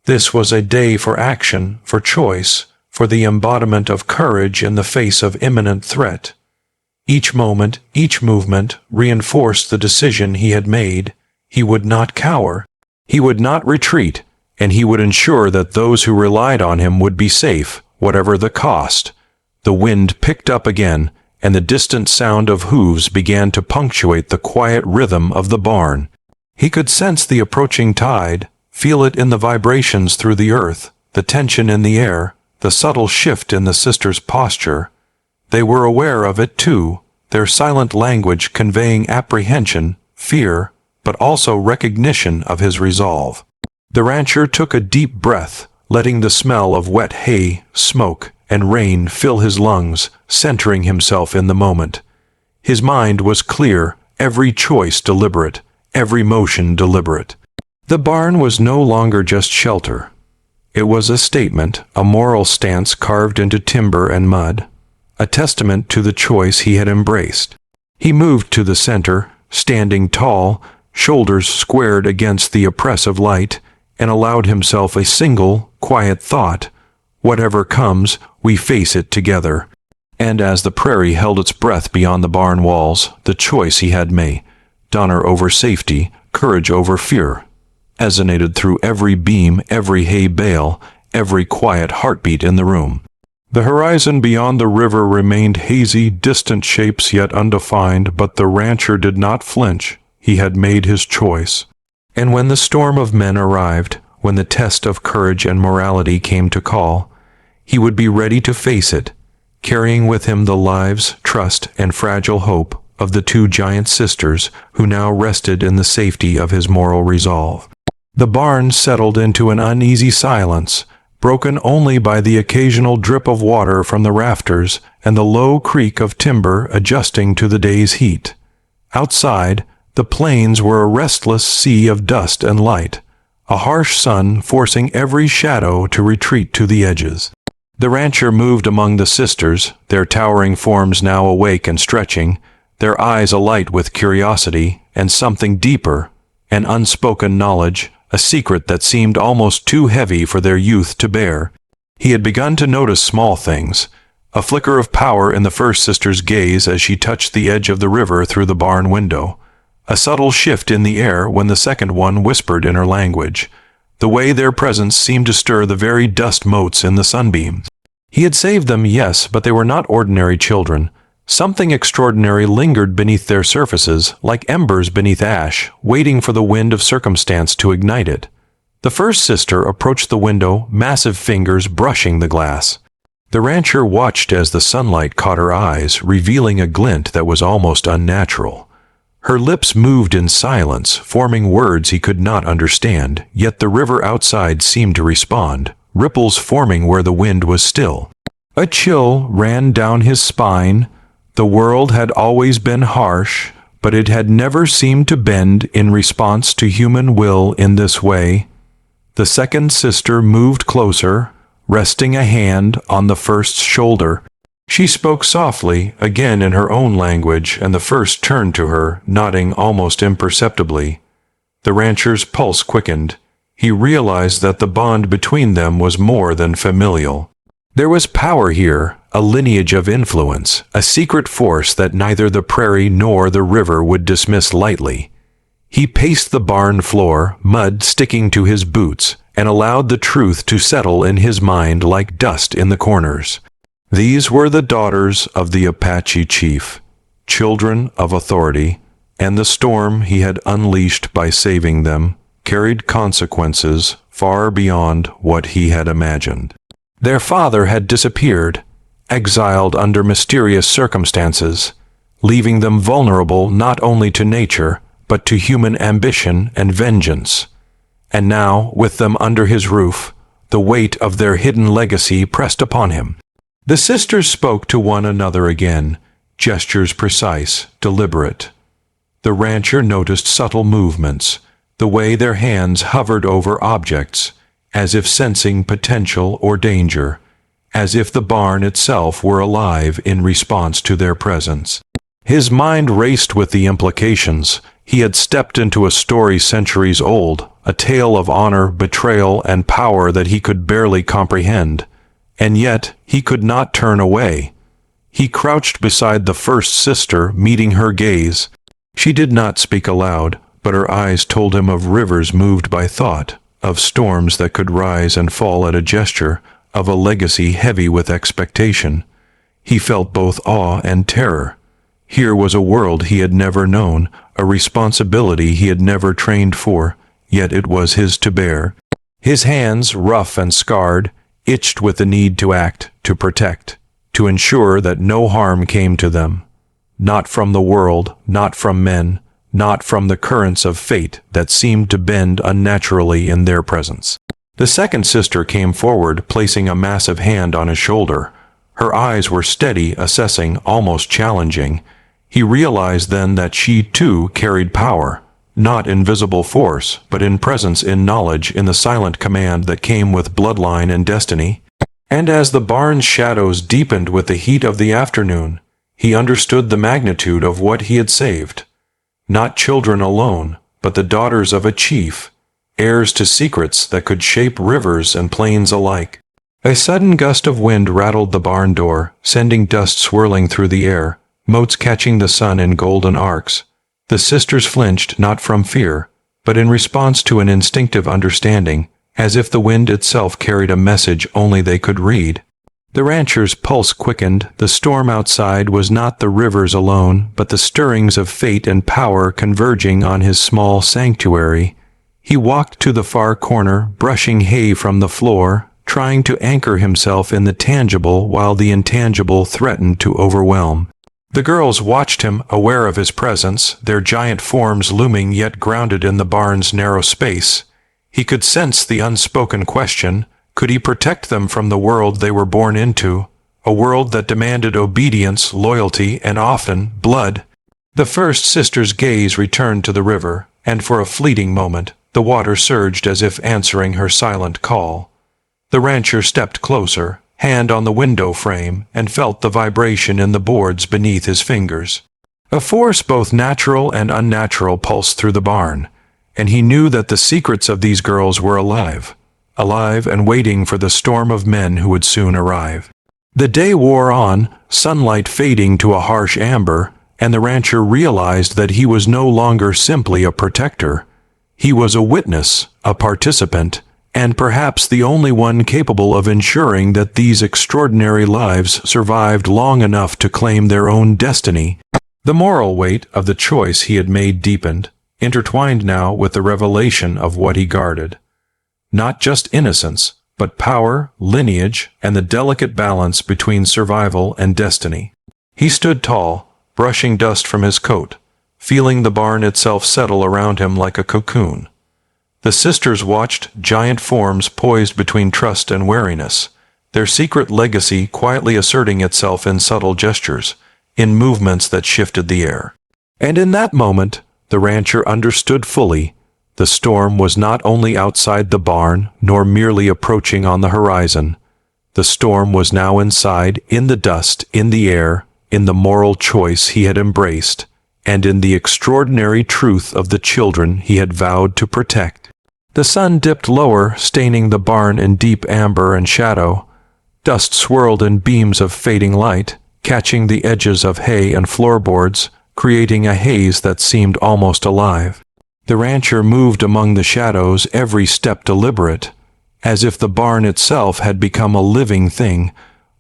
This was a day for action, for choice, for the embodiment of courage in the face of imminent threat. Each moment, each movement, reinforced the decision he had made. He would not cower. He would not retreat, and he would ensure that those who relied on him would be safe, whatever the cost. The wind picked up again, and the distant sound of hooves began to punctuate the quiet rhythm of the barn. He could sense the approaching tide, feel it in the vibrations through the earth, the tension in the air, the subtle shift in the sisters' posture. They were aware of it too, their silent language conveying apprehension, fear, but also recognition of his resolve. The rancher took a deep breath, letting the smell of wet hay, smoke, and rain fill his lungs, centering himself in the moment. His mind was clear, every choice deliberate, every motion deliberate. The barn was no longer just shelter. It was a statement, a moral stance carved into timber and mud, a testament to the choice he had embraced. He moved to the center, standing tall, shoulders squared against the oppressive light, and allowed himself a single, quiet thought: whatever comes, we face it together. And as the prairie held its breath beyond the barn walls, the choice he had made, honor over safety, courage over fear, resonated through every beam, every hay bale, every quiet heartbeat in the room. The horizon beyond the river remained hazy, distant shapes yet undefined, but the rancher did not flinch. He had made his choice. And when the storm of men arrived, when the test of courage and morality came to call, he would be ready to face it, carrying with him the lives, trust, and fragile hope of the two giant sisters who now rested in the safety of his moral resolve. The barn settled into an uneasy silence, broken only by the occasional drip of water from the rafters and the low creak of timber adjusting to the day's heat. Outside, the plains were a restless sea of dust and light, a harsh sun forcing every shadow to retreat to the edges. The rancher moved among the sisters, their towering forms now awake and stretching, their eyes alight with curiosity and something deeper, an unspoken knowledge, a secret that seemed almost too heavy for their youth to bear. He had begun to notice small things, a flicker of power in the first sister's gaze as she touched the edge of the river through the barn window, a subtle shift in the air when the second one whispered in her language, the way their presence seemed to stir the very dust motes in the sunbeams. He had saved them, yes, but they were not ordinary children. Something extraordinary lingered beneath their surfaces, like embers beneath ash, waiting for the wind of circumstance to ignite it. The first sister approached the window, massive fingers brushing the glass. The rancher watched as the sunlight caught her eyes, revealing a glint that was almost unnatural. Her lips moved in silence, forming words he could not understand, yet the river outside seemed to respond, ripples forming where the wind was still. A chill ran down his spine. The world had always been harsh, but it had never seemed to bend in response to human will in this way. The second sister moved closer, resting a hand on the first's shoulder. She spoke softly, again in her own language, and the first turned to her, nodding almost imperceptibly. The rancher's pulse quickened. He realized that the bond between them was more than familial. There was power here, a lineage of influence, a secret force that neither the prairie nor the river would dismiss lightly. He paced the barn floor, mud sticking to his boots, and allowed the truth to settle in his mind like dust in the corners. These were the daughters of the Apache chief, children of authority, and the storm he had unleashed by saving them carried consequences far beyond what he had imagined. Their father had disappeared, exiled under mysterious circumstances, leaving them vulnerable not only to nature, but to human ambition and vengeance. And now, with them under his roof, the weight of their hidden legacy pressed upon him. The sisters spoke to one another again, gestures precise, deliberate. The rancher noticed subtle movements, the way their hands hovered over objects, as if sensing potential or danger, as if the barn itself were alive in response to their presence. His mind raced with the implications. He had stepped into a story centuries old, a tale of honor, betrayal, and power that he could barely comprehend. And yet he could not turn away. He crouched beside the first sister, meeting her gaze. She did not speak aloud, but her eyes told him of rivers moved by thought, of storms that could rise and fall at a gesture, of a legacy heavy with expectation. He felt both awe and terror. Here was a world he had never known, a responsibility he had never trained for, yet it was his to bear. His hands, rough and scarred, itched with the need to act, to protect, to ensure that no harm came to them. Not from the world, not from men, not from the currents of fate that seemed to bend unnaturally in their presence. The second sister came forward, placing a massive hand on his shoulder. Her eyes were steady, assessing, almost challenging. He realized then that she, too, carried power. Not in visible force, but in presence, in knowledge, in the silent command that came with bloodline and destiny. And as the barn's shadows deepened with the heat of the afternoon, he understood the magnitude of what he had saved. Not children alone, but the daughters of a chief, heirs to secrets that could shape rivers and plains alike. A sudden gust of wind rattled the barn door, sending dust swirling through the air, motes catching the sun in golden arcs. The sisters flinched not from fear, but in response to an instinctive understanding, as if the wind itself carried a message only they could read. The rancher's pulse quickened. The storm outside was not the rivers alone, but the stirrings of fate and power converging on his small sanctuary. He walked to the far corner, brushing hay from the floor, trying to anchor himself in the tangible while the intangible threatened to overwhelm. The girls watched him, aware of his presence, their giant forms looming yet grounded in the barn's narrow space. He could sense the unspoken question: could he protect them from the world they were born into, a world that demanded obedience, loyalty, and often blood? The first sister's gaze returned to the river, and for a fleeting moment, the water surged as if answering her silent call. The rancher stepped closer, hand on the window frame, and felt the vibration in the boards beneath his fingers. A force both natural and unnatural pulsed through the barn, and he knew that the secrets of these girls were alive and waiting for the storm of men who would soon arrive. The day wore on, sunlight fading to a harsh amber, and the rancher realized that he was no longer simply a protector. He was a witness, a participant, and perhaps the only one capable of ensuring that these extraordinary lives survived long enough to claim their own destiny. The moral weight of the choice he had made deepened, intertwined now with the revelation of what he guarded. Not just innocence, but power, lineage, and the delicate balance between survival and destiny. He stood tall, brushing dust from his coat, feeling the barn itself settle around him like a cocoon. The sisters watched, giant forms poised between trust and wariness, their secret legacy quietly asserting itself in subtle gestures, in movements that shifted the air. And in that moment, the rancher understood fully. The storm was not only outside the barn, nor merely approaching on the horizon. The storm was now inside, in the dust, in the air, in the moral choice he had embraced, and in the extraordinary truth of the children he had vowed to protect. The sun dipped lower, staining the barn in deep amber and shadow. Dust swirled in beams of fading light, catching the edges of hay and floorboards, creating a haze that seemed almost alive. The rancher moved among the shadows, every step deliberate, as if the barn itself had become a living thing,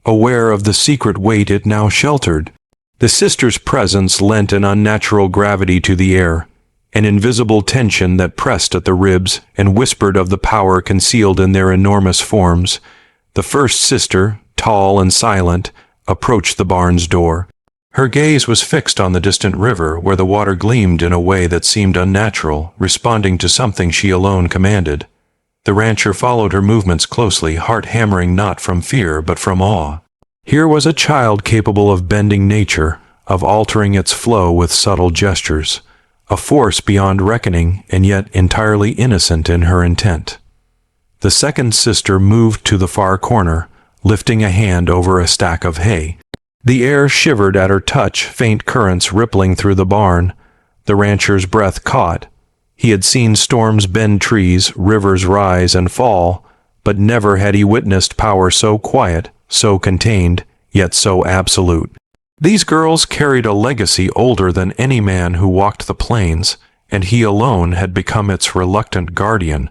aware of the secret weight it now sheltered. The sisters' presence lent an unnatural gravity to the air, an invisible tension that pressed at the ribs and whispered of the power concealed in their enormous forms. The first sister, tall and silent, approached the barn's door. Her gaze was fixed on the distant river, where the water gleamed in a way that seemed unnatural, responding to something she alone commanded. The rancher followed her movements closely, heart hammering not from fear but from awe. Here was a child capable of bending nature, of altering its flow with subtle gestures, a force beyond reckoning and yet entirely innocent in her intent. The second sister moved to the far corner, lifting a hand over a stack of hay. The air shivered at her touch, faint currents rippling through the barn. The rancher's breath caught. He had seen storms bend trees, rivers rise and fall, but never had he witnessed power so quiet, so contained, yet so absolute. These girls carried a legacy older than any man who walked the plains, and he alone had become its reluctant guardian.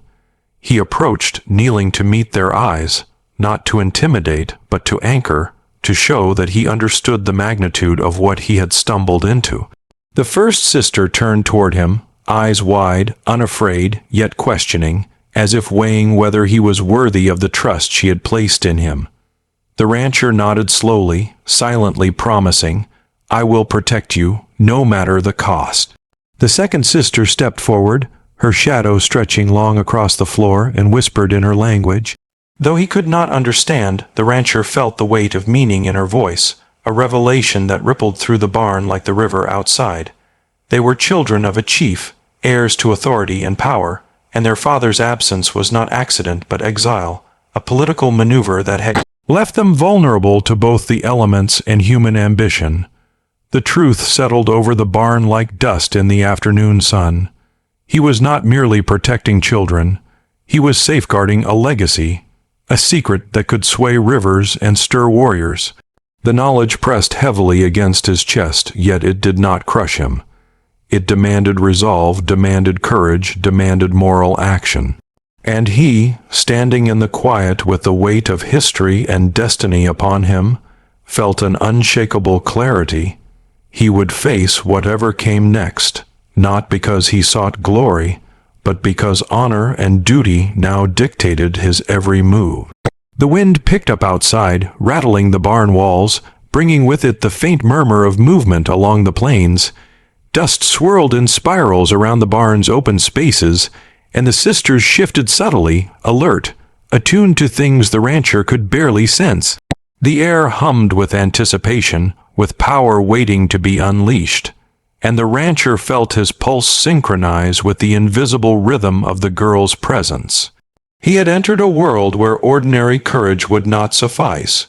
He approached, kneeling to meet their eyes, not to intimidate, but to anchor, to show that he understood the magnitude of what he had stumbled into. The first sister turned toward him, eyes wide, unafraid, yet questioning, as if weighing whether he was worthy of the trust she had placed in him. The rancher nodded slowly, silently promising, "I will protect you, no matter the cost." The second sister stepped forward, her shadow stretching long across the floor, and whispered in her language. Though he could not understand, the rancher felt the weight of meaning in her voice, a revelation that rippled through the barn like the river outside. They were children of a chief, heirs to authority and power, and their father's absence was not accident but exile, a political maneuver that had left them vulnerable to both the elements and human ambition. The truth settled over the barn like dust in the afternoon sun. He was not merely protecting children, he was safeguarding a legacy, a secret that could sway rivers and stir warriors. The knowledge pressed heavily against his chest, yet it did not crush him. It demanded resolve, demanded courage, demanded moral action. And he, standing in the quiet with the weight of history and destiny upon him, felt an unshakable clarity. He would face whatever came next, not because he sought glory, but because honor and duty now dictated his every move. The wind picked up outside, rattling the barn walls, bringing with it the faint murmur of movement along the plains. Dust swirled in spirals around the barn's open spaces, and the sisters shifted subtly, alert, attuned to things the rancher could barely sense. The air hummed with anticipation, with power waiting to be unleashed, and the rancher felt his pulse synchronize with the invisible rhythm of the girl's presence. He had entered a world where ordinary courage would not suffice.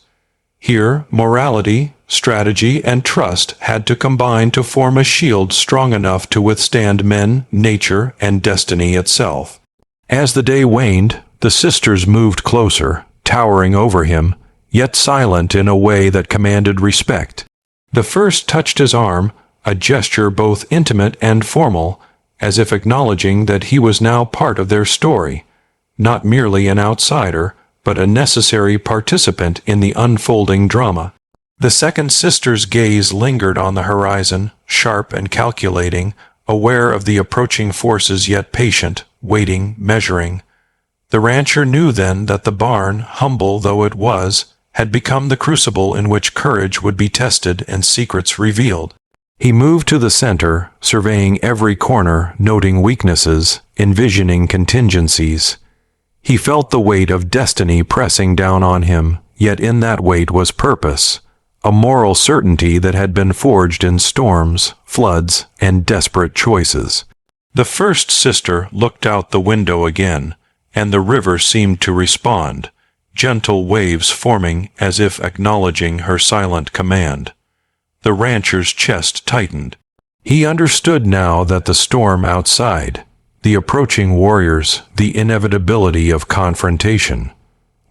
Here, morality, strategy, and trust had to combine to form a shield strong enough to withstand men, nature, and destiny itself. As the day waned, the sisters moved closer, towering over him, yet silent in a way that commanded respect. The first touched his arm, a gesture both intimate and formal, as if acknowledging that he was now part of their story, not merely an outsider, but a necessary participant in the unfolding drama. The second sister's gaze lingered on the horizon, sharp and calculating, aware of the approaching forces yet patient, waiting, measuring. The rancher knew then that the barn, humble though it was, had become the crucible in which courage would be tested and secrets revealed. He moved to the center, surveying every corner, noting weaknesses, envisioning contingencies. He felt the weight of destiny pressing down on him, yet in that weight was purpose, a moral certainty that had been forged in storms, floods, and desperate choices. The first sister looked out the window again, and the river seemed to respond, gentle waves forming as if acknowledging her silent command. The rancher's chest tightened. He understood now that the storm outside, the approaching warriors, the inevitability of confrontation,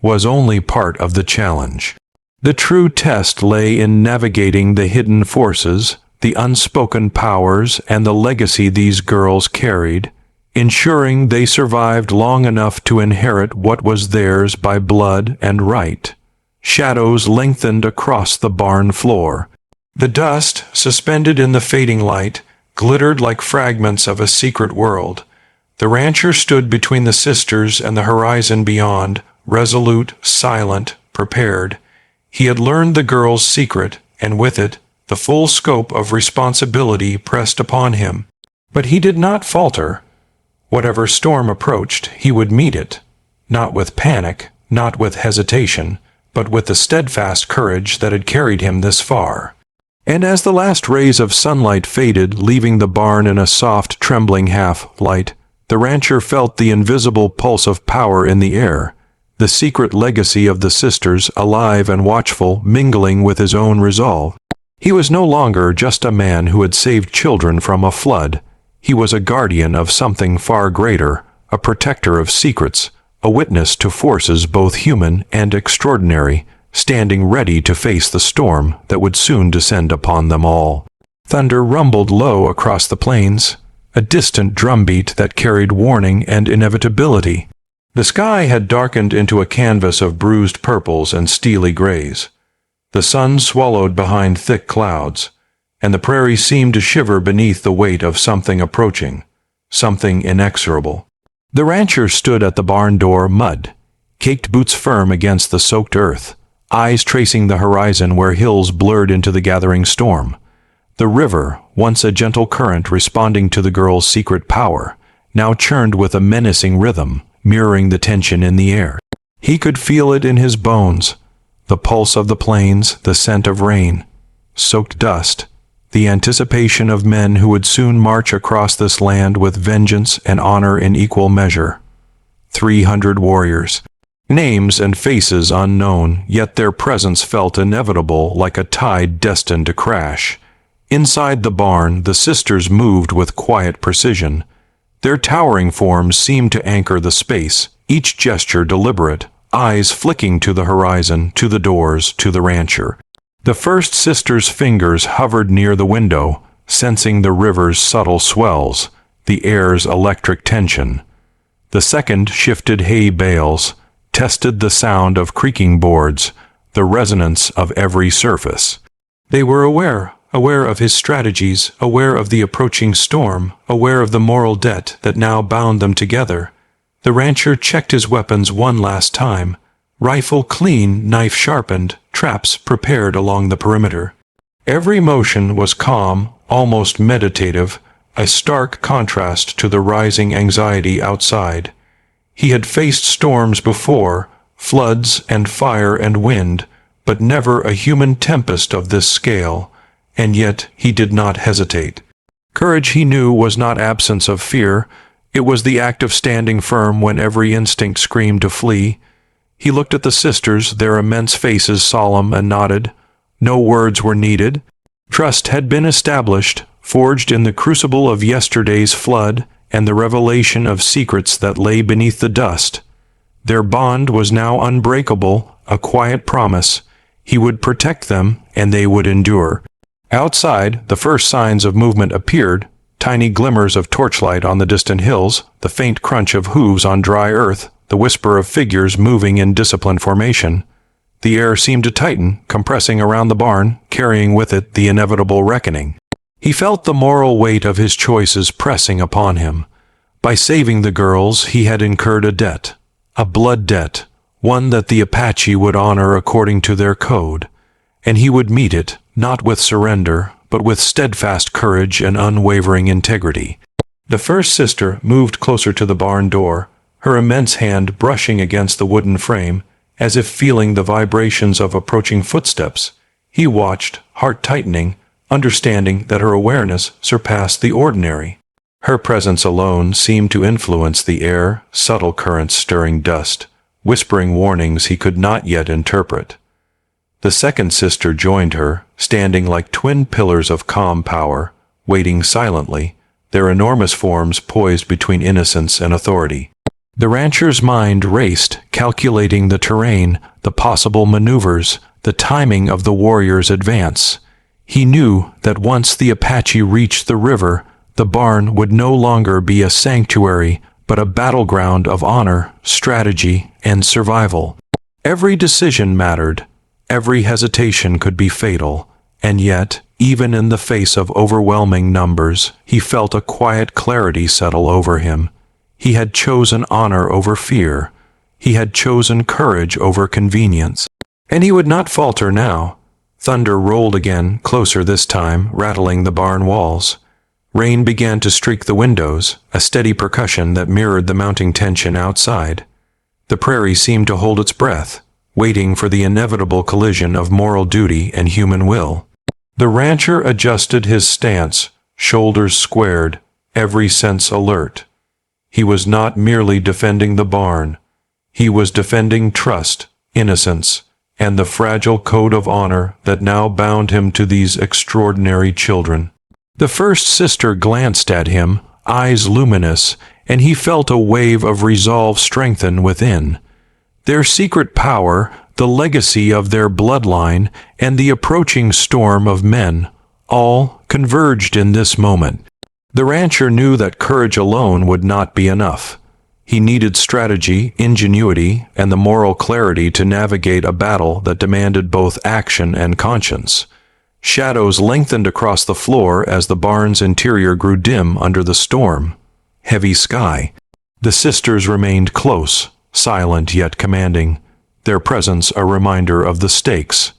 was only part of the challenge. The true test lay in navigating the hidden forces, the unspoken powers, and the legacy these girls carried, ensuring they survived long enough to inherit what was theirs by blood and right. Shadows lengthened across the barn floor. The dust, suspended in the fading light, glittered like fragments of a secret world. The rancher stood between the sisters and the horizon beyond, resolute, silent, prepared. He had learned the girl's secret, and with it, the full scope of responsibility pressed upon him. But he did not falter. Whatever storm approached, he would meet it, not with panic, not with hesitation, but with the steadfast courage that had carried him this far. And as the last rays of sunlight faded, leaving the barn in a soft, trembling half-light, the rancher felt the invisible pulse of power in the air, the secret legacy of the sisters, alive and watchful, mingling with his own resolve. He was no longer just a man who had saved children from a flood. He was a guardian of something far greater, a protector of secrets, a witness to forces both human and extraordinary, standing ready to face the storm that would soon descend upon them all. Thunder rumbled low across the plains, a distant drumbeat that carried warning and inevitability. The sky had darkened into a canvas of bruised purples and steely grays. The sun swallowed behind thick clouds, and the prairie seemed to shiver beneath the weight of something approaching, something inexorable. The rancher stood at the barn door, mud, caked boots firm against the soaked earth, eyes tracing the horizon where hills blurred into the gathering storm. The river, once a gentle current responding to the girl's secret power, now churned with a menacing rhythm, mirroring the tension in the air. He could feel it in his bones, the pulse of the plains, the scent of rain, soaked dust, the anticipation of men who would soon march across this land with vengeance and honor in equal measure. 300 warriors. Names and faces unknown, yet their presence felt inevitable, like a tide destined to crash. Inside the barn, the sisters moved with quiet precision. Their towering forms seemed to anchor the space, each gesture deliberate, eyes flicking to the horizon, to the doors, to the rancher. The first sister's fingers hovered near the window, sensing the river's subtle swells, the air's electric tension. The second shifted hay bales, tested the sound of creaking boards, the resonance of every surface. They were aware of his strategies, aware of the approaching storm, aware of the moral debt that now bound them together. The rancher checked his weapons one last time, rifle clean, knife sharpened, traps prepared along the perimeter. Every motion was calm, almost meditative, a stark contrast to the rising anxiety outside. He had faced storms before, floods and fire and wind, but never a human tempest of this scale, and yet he did not hesitate. Courage, he knew, was not absence of fear. It was the act of standing firm when every instinct screamed to flee. He looked at the sisters, their immense faces solemn, and nodded. No words were needed. Trust had been established, forged in the crucible of yesterday's flood and the revelation of secrets that lay beneath the dust. Their bond was now unbreakable, a quiet promise. He would protect them, and they would endure. Outside, the first signs of movement appeared, tiny glimmers of torchlight on the distant hills, the faint crunch of hooves on dry earth, the whisper of figures moving in disciplined formation. The air seemed to tighten, compressing around the barn, carrying with it the inevitable reckoning. He felt the moral weight of his choices pressing upon him. By saving the girls, he had incurred a debt, a blood debt, one that the Apache would honor according to their code, and he would meet it, not with surrender, but with steadfast courage and unwavering integrity. The first sister moved closer to the barn door, her immense hand brushing against the wooden frame, as if feeling the vibrations of approaching footsteps. He watched, heart tightening, understanding that her awareness surpassed the ordinary. Her presence alone seemed to influence the air, subtle currents stirring dust, whispering warnings he could not yet interpret. The second sister joined her, standing like twin pillars of calm power, waiting silently, their enormous forms poised between innocence and authority. The rancher's mind raced, calculating the terrain, the possible maneuvers, the timing of the warrior's advance. He knew that once the Apache reached the river, the barn would no longer be a sanctuary, but a battleground of honor, strategy, and survival. Every decision mattered. Every hesitation could be fatal, and yet, even in the face of overwhelming numbers, he felt a quiet clarity settle over him. He had chosen honor over fear. He had chosen courage over convenience. And he would not falter now. Thunder rolled again, closer this time, rattling the barn walls. Rain began to streak the windows, a steady percussion that mirrored the mounting tension outside. The prairie seemed to hold its breath, waiting for the inevitable collision of moral duty and human will. The rancher adjusted his stance, shoulders squared, every sense alert. He was not merely defending the barn. He was defending trust, innocence, and the fragile code of honor that now bound him to these extraordinary children. The first sister glanced at him, eyes luminous, and he felt a wave of resolve strengthen within. Their secret power, the legacy of their bloodline, and the approaching storm of men, all converged in this moment. The rancher knew that courage alone would not be enough. He needed strategy, ingenuity, and the moral clarity to navigate a battle that demanded both action and conscience. Shadows lengthened across the floor as the barn's interior grew dim under the storm. Heavy sky. The sisters remained close, silent yet commanding, their presence a reminder of the stakes,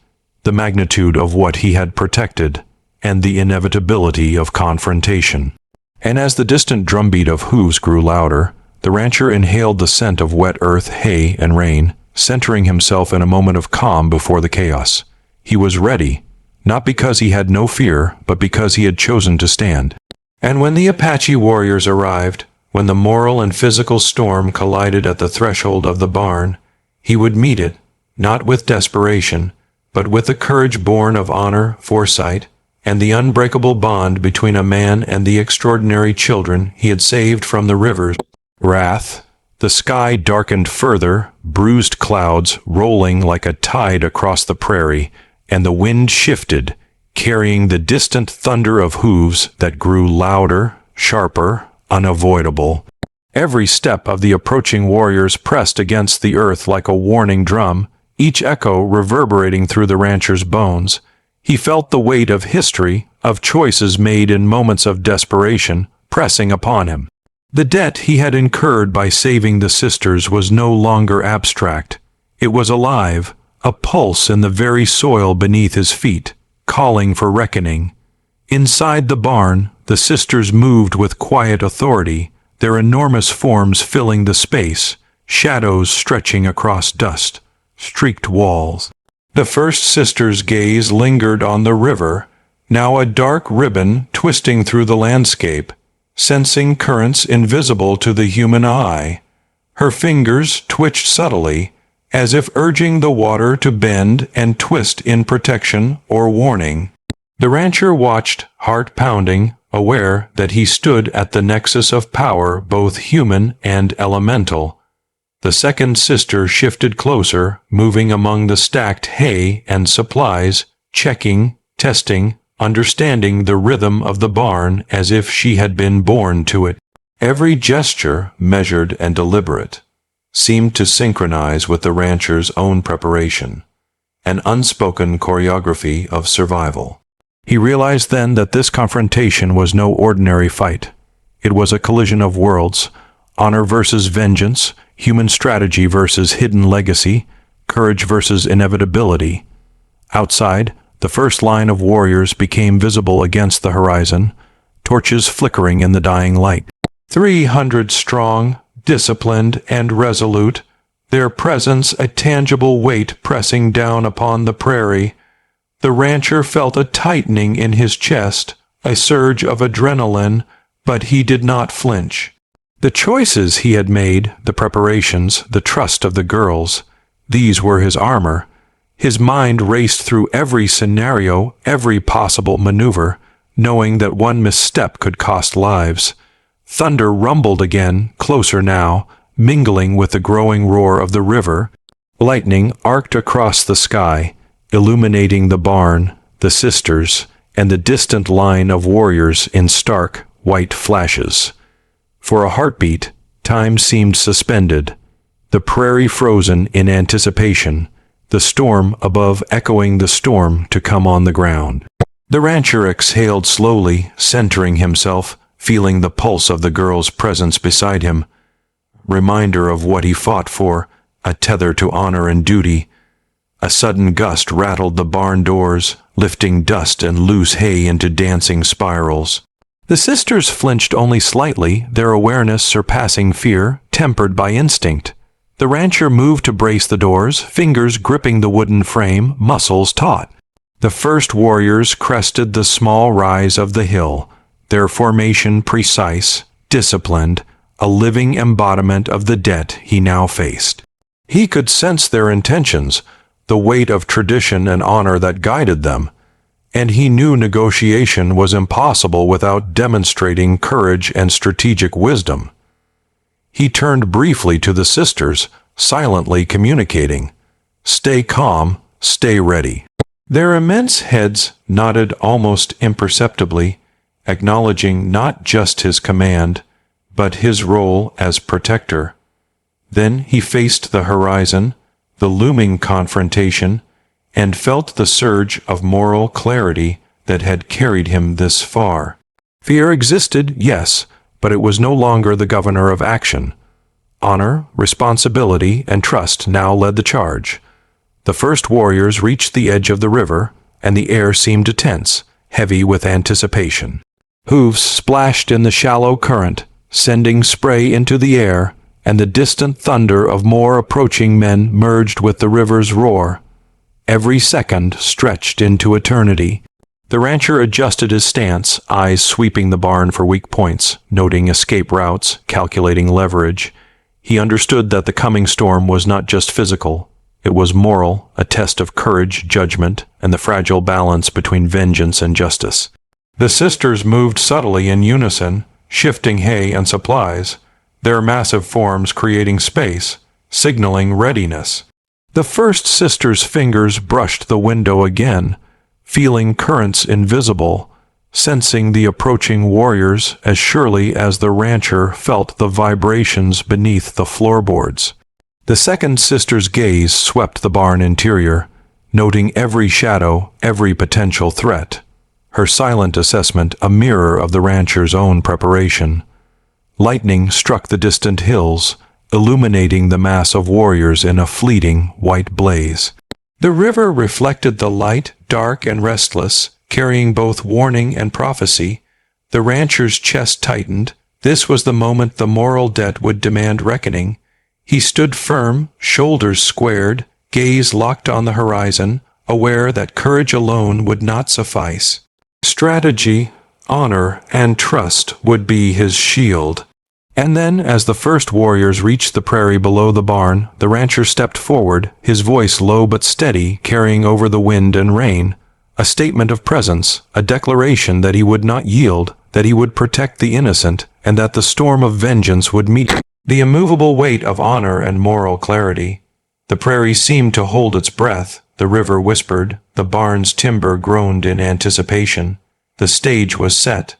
the magnitude of what he had protected, and the inevitability of confrontation. And as the distant drumbeat of hooves grew louder, the rancher inhaled the scent of wet earth, hay, and rain, centering himself in a moment of calm before the chaos. He was ready, not because he had no fear, but because he had chosen to stand. And when the Apache warriors arrived, when the moral and physical storm collided at the threshold of the barn, he would meet it, not with desperation, but with the courage born of honor, foresight, and the unbreakable bond between a man and the extraordinary children he had saved from the river's wrath. The sky darkened further, bruised clouds rolling like a tide across the prairie, and the wind shifted, carrying the distant thunder of hooves that grew louder, sharper, unavoidable. Every step of the approaching warriors pressed against the earth like a warning drum, each echo reverberating through the rancher's bones. He felt the weight of history, of choices made in moments of desperation, pressing upon him. The debt he had incurred by saving the sisters was no longer abstract. It was alive, a pulse in the very soil beneath his feet, calling for reckoning. Inside the barn, the sisters moved with quiet authority, their enormous forms filling the space, shadows stretching across dust-streaked walls. The first sister's gaze lingered on the river, now a dark ribbon twisting through the landscape, sensing currents invisible to the human eye. Her fingers twitched subtly, as if urging the water to bend and twist in protection or warning. The rancher watched, heart pounding, aware that he stood at the nexus of power, both human and elemental. The second sister shifted closer, moving among the stacked hay and supplies, checking, testing, understanding the rhythm of the barn as if she had been born to it. Every gesture, measured and deliberate, seemed to synchronize with the rancher's own preparation, an unspoken choreography of survival. He realized then that this confrontation was no ordinary fight. It was a collision of worlds, honor versus vengeance, human strategy versus hidden legacy, courage versus inevitability. Outside, the first line of warriors became visible against the horizon, torches flickering in the dying light. 300 strong, disciplined, and resolute, their presence a tangible weight pressing down upon the prairie. The rancher felt a tightening in his chest, a surge of adrenaline, but he did not flinch. The choices he had made, the preparations, the trust of the girls, these were his armor. His mind raced through every scenario, every possible maneuver, knowing that one misstep could cost lives. Thunder rumbled again, closer now, mingling with the growing roar of the river. Lightning arced across the sky, illuminating the barn, the sisters, and the distant line of warriors in stark, white flashes. For a heartbeat, time seemed suspended, the prairie frozen in anticipation, the storm above echoing the storm to come on the ground. The rancher exhaled slowly, centering himself, feeling the pulse of the girl's presence beside him. Reminder of what he fought for, a tether to honor and duty. A sudden gust rattled the barn doors, lifting dust and loose hay into dancing spirals. The sisters flinched only slightly, their awareness surpassing fear, tempered by instinct. The rancher moved to brace the doors, fingers gripping the wooden frame, muscles taut. The first warriors crested the small rise of the hill, their formation precise, disciplined, a living embodiment of the debt he now faced. He could sense their intentions, the weight of tradition and honor that guided them, and he knew negotiation was impossible without demonstrating courage and strategic wisdom. He turned briefly to the sisters, silently communicating, "Stay calm, stay ready." Their immense heads nodded almost imperceptibly, acknowledging not just his command, but his role as protector. Then he faced the horizon, the looming confrontation, and felt the surge of moral clarity that had carried him this far. Fear existed, yes, but it was no longer the governor of action. Honor, responsibility, and trust now led the charge. The first warriors reached the edge of the river, and the air seemed tense, heavy with anticipation. Hooves splashed in the shallow current, sending spray into the air, and the distant thunder of more approaching men merged with the river's roar. Every second stretched into eternity. The rancher adjusted his stance, eyes sweeping the barn for weak points, noting escape routes, calculating leverage. He understood that the coming storm was not just physical. It was moral, a test of courage, judgment, and the fragile balance between vengeance and justice. The sisters moved subtly in unison, shifting hay and supplies, their massive forms creating space, signaling readiness. The first sister's fingers brushed the window again, feeling currents invisible, sensing the approaching warriors as surely as the rancher felt the vibrations beneath the floorboards. The second sister's gaze swept the barn interior, noting every shadow, every potential threat, her silent assessment a mirror of the rancher's own preparation. Lightning struck the distant hills, illuminating the mass of warriors in a fleeting white blaze. The river reflected the light, dark and restless, carrying both warning and prophecy. The rancher's chest tightened. This was the moment the moral debt would demand reckoning. He stood firm, shoulders squared, gaze locked on the horizon, aware that courage alone would not suffice. Strategy, honor, and trust would be his shield. And then, as the first warriors reached the prairie below the barn, the rancher stepped forward, his voice low but steady, carrying over the wind and rain, a statement of presence, a declaration that he would not yield, that he would protect the innocent, and that the storm of vengeance would meet him. The immovable weight of honor and moral clarity. The prairie seemed to hold its breath, the river whispered, the barn's timber groaned in anticipation. The stage was set.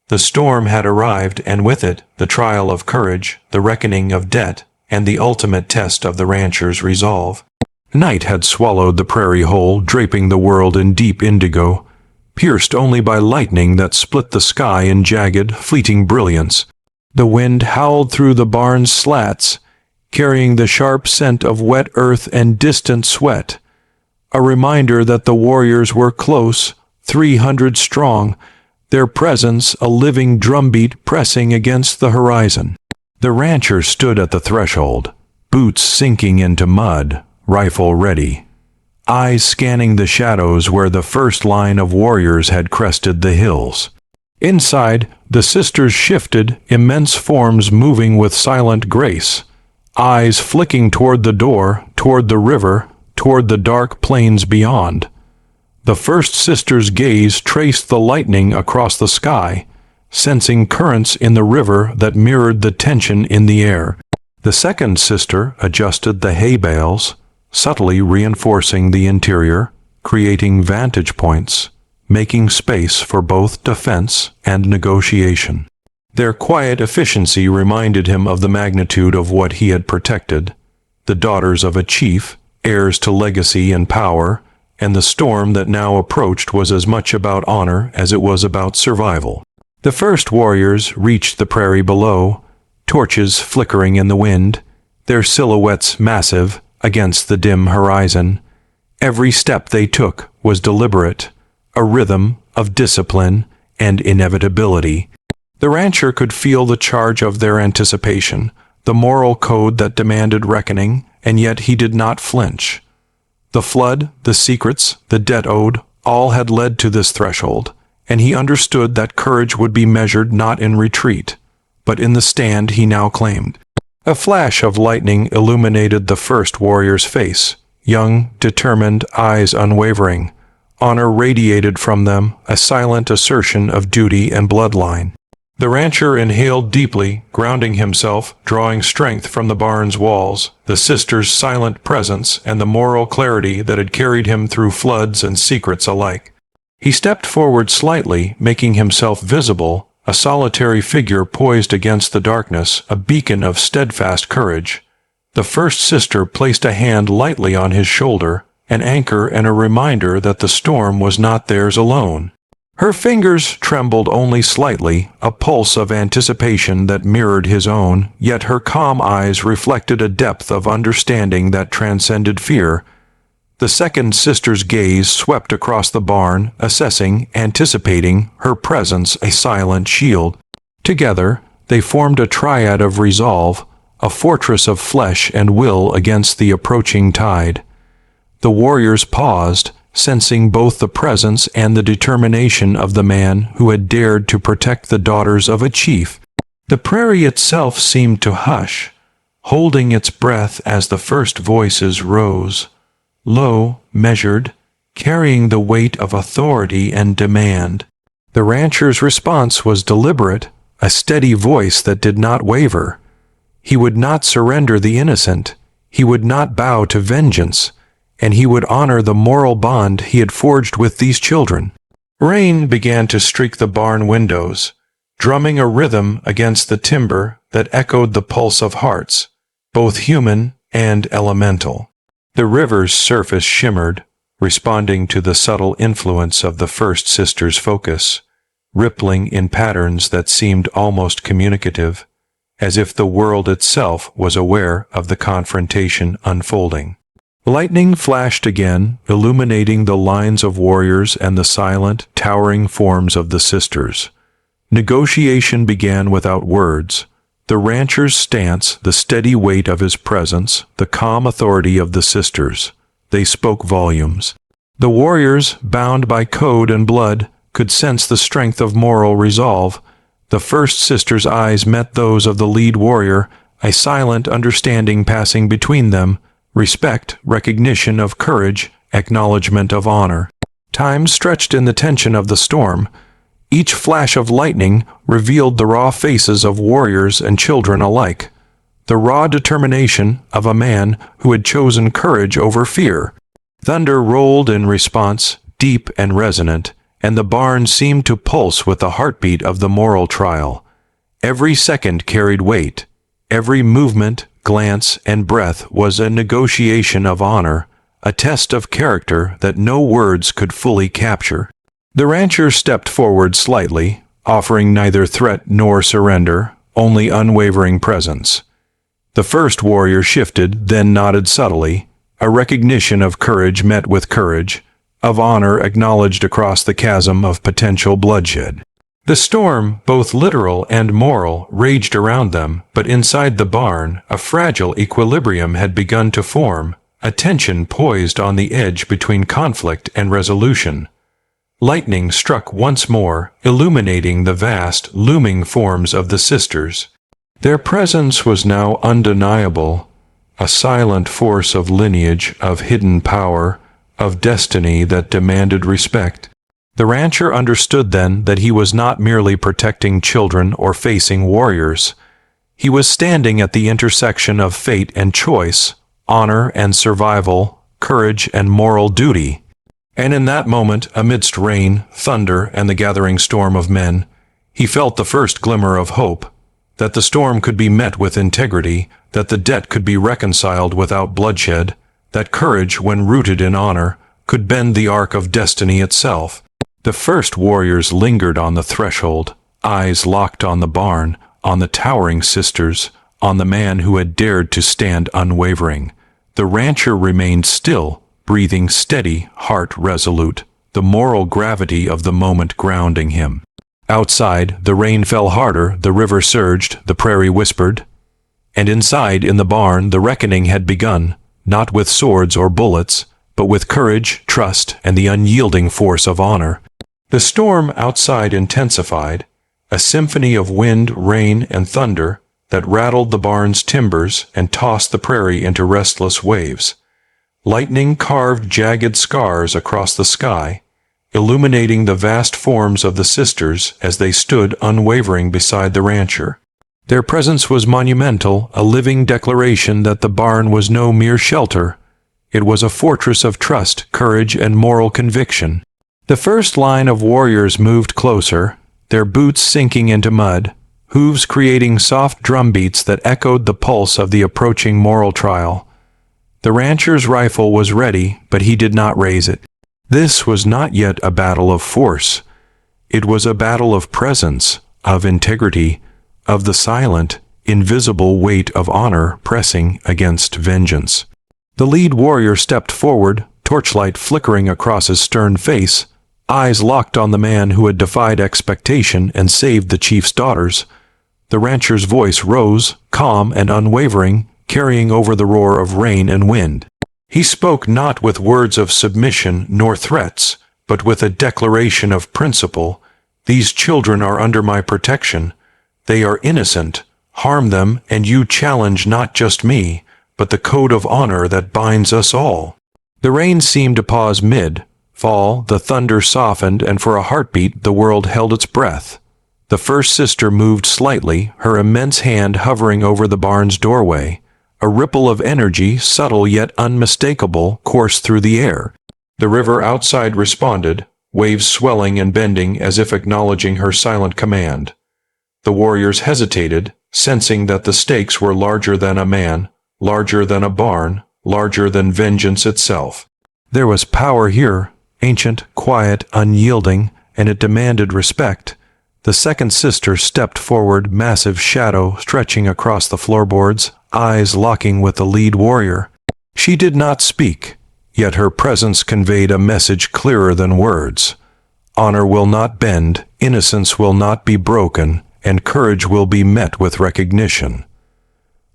The storm had arrived, and with it, the trial of courage, the reckoning of debt, and the ultimate test of the rancher's resolve. Night had swallowed the prairie whole, draping the world in deep indigo, pierced only by lightning that split the sky in jagged, fleeting brilliance. The wind howled through the barn's slats, carrying the sharp scent of wet earth and distant sweat, a reminder that the warriors were close, 300 strong, their presence a living drumbeat pressing against the horizon. The rancher stood at the threshold, boots sinking into mud, rifle ready, eyes scanning the shadows where the first line of warriors had crested the hills. Inside, the sisters shifted, immense forms moving with silent grace, eyes flicking toward the door, toward the river, toward the dark plains beyond. The first sister's gaze traced the lightning across the sky, sensing currents in the river that mirrored the tension in the air. The second sister adjusted the hay bales, subtly reinforcing the interior, creating vantage points, making space for both defense and negotiation. Their quiet efficiency reminded him of the magnitude of what he had protected, the daughters of a chief, heirs to legacy and power, and the storm that now approached was as much about honor as it was about survival. The first warriors reached the prairie below, torches flickering in the wind, their silhouettes massive against the dim horizon. Every step they took was deliberate, a rhythm of discipline and inevitability. The rancher could feel the charge of their anticipation, the moral code that demanded reckoning, and yet he did not flinch. The flood, the secrets, the debt owed, all had led to this threshold, and he understood that courage would be measured not in retreat, but in the stand he now claimed. A flash of lightning illuminated the first warrior's face, young, determined, eyes unwavering. Honor radiated from them, a silent assertion of duty and bloodline. The rancher inhaled deeply, grounding himself, drawing strength from the barn's walls, the sister's silent presence, and the moral clarity that had carried him through floods and secrets alike. He stepped forward slightly, making himself visible, a solitary figure poised against the darkness, a beacon of steadfast courage. The first sister placed a hand lightly on his shoulder, an anchor and a reminder that the storm was not theirs alone. Her fingers trembled only slightly, a pulse of anticipation that mirrored his own, yet her calm eyes reflected a depth of understanding that transcended fear. The second sister's gaze swept across the barn, assessing, anticipating, her presence a silent shield. Together, they formed a triad of resolve, a fortress of flesh and will against the approaching tide. The warriors paused, sensing both the presence and the determination of the man who had dared to protect the daughters of a chief. The prairie itself seemed to hush, holding its breath as the first voices rose, low, measured, carrying the weight of authority and demand. The rancher's response was deliberate, a steady voice that did not waver. He would not surrender the innocent, he would not bow to vengeance, and he would honor the moral bond he had forged with these children. Rain began to streak the barn windows, drumming a rhythm against the timber that echoed the pulse of hearts, both human and elemental. The river's surface shimmered, responding to the subtle influence of the first sister's focus, rippling in patterns that seemed almost communicative, as if the world itself was aware of the confrontation unfolding. Lightning flashed again, illuminating the lines of warriors and the silent, towering forms of the sisters. Negotiation began without words. The rancher's stance, the steady weight of his presence, the calm authority of the sisters, they spoke volumes. The warriors, bound by code and blood, could sense the strength of moral resolve. The first sister's eyes met those of the lead warrior, a silent understanding passing between them, respect, recognition of courage, acknowledgement of honor. Time stretched in the tension of the storm. Each flash of lightning revealed the raw faces of warriors and children alike, the raw determination of a man who had chosen courage over fear. Thunder rolled in response, deep and resonant, and the barn seemed to pulse with the heartbeat of the moral trial. Every second carried weight. Every movement, glance, and breath was a negotiation of honor, a test of character that no words could fully capture. The rancher stepped forward slightly, offering neither threat nor surrender, only unwavering presence. The first warrior shifted, then nodded subtly, a recognition of courage met with courage, of honor acknowledged across the chasm of potential bloodshed. The storm, both literal and moral, raged around them, but inside the barn, a fragile equilibrium had begun to form, a tension poised on the edge between conflict and resolution. Lightning struck once more, illuminating the vast, looming forms of the sisters. Their presence was now undeniable, a silent force of lineage, of hidden power, of destiny that demanded respect. The rancher understood then that he was not merely protecting children or facing warriors. He was standing at the intersection of fate and choice, honor and survival, courage and moral duty. And in that moment, amidst rain, thunder, and the gathering storm of men, he felt the first glimmer of hope, that the storm could be met with integrity, that the debt could be reconciled without bloodshed, that courage, when rooted in honor, could bend the arc of destiny itself. The first warriors lingered on the threshold, eyes locked on the barn, on the towering sisters, on the man who had dared to stand unwavering. The rancher remained still, breathing steady, heart resolute, the moral gravity of the moment grounding him. Outside, the rain fell harder, the river surged, the prairie whispered. And inside, in the barn, the reckoning had begun, not with swords or bullets, but with courage, trust, and the unyielding force of honor. The storm outside intensified, a symphony of wind, rain, and thunder that rattled the barn's timbers and tossed the prairie into restless waves. Lightning carved jagged scars across the sky, illuminating the vast forms of the sisters as they stood unwavering beside the rancher. Their presence was monumental, a living declaration that the barn was no mere shelter. It was a fortress of trust, courage, and moral conviction. The first line of warriors moved closer, their boots sinking into mud, hooves creating soft drumbeats that echoed the pulse of the approaching moral trial. The rancher's rifle was ready, but he did not raise it. This was not yet a battle of force. It was a battle of presence, of integrity, of the silent, invisible weight of honor pressing against vengeance. The lead warrior stepped forward, torchlight flickering across his stern face, eyes locked on the man who had defied expectation and saved the chief's daughters. The rancher's voice rose, calm and unwavering, carrying over the roar of rain and wind. He spoke not with words of submission nor threats, but with a declaration of principle. These children are under my protection. They are innocent. Harm them, and you challenge not just me, but the code of honor that binds us all. The rain seemed to pause mid-fall, the thunder softened, and for a heartbeat the world held its breath. The first sister moved slightly, her immense hand hovering over the barn's doorway. A ripple of energy, subtle yet unmistakable, coursed through the air. The river outside responded, waves swelling and bending as if acknowledging her silent command. The warriors hesitated, sensing that the stakes were larger than a man, larger than a barn, larger than vengeance itself. There was power here, ancient, quiet, unyielding, and it demanded respect. The second sister stepped forward, massive shadow stretching across the floorboards, eyes locking with the lead warrior. She did not speak, yet her presence conveyed a message clearer than words. Honor will not bend, innocence will not be broken, and courage will be met with recognition.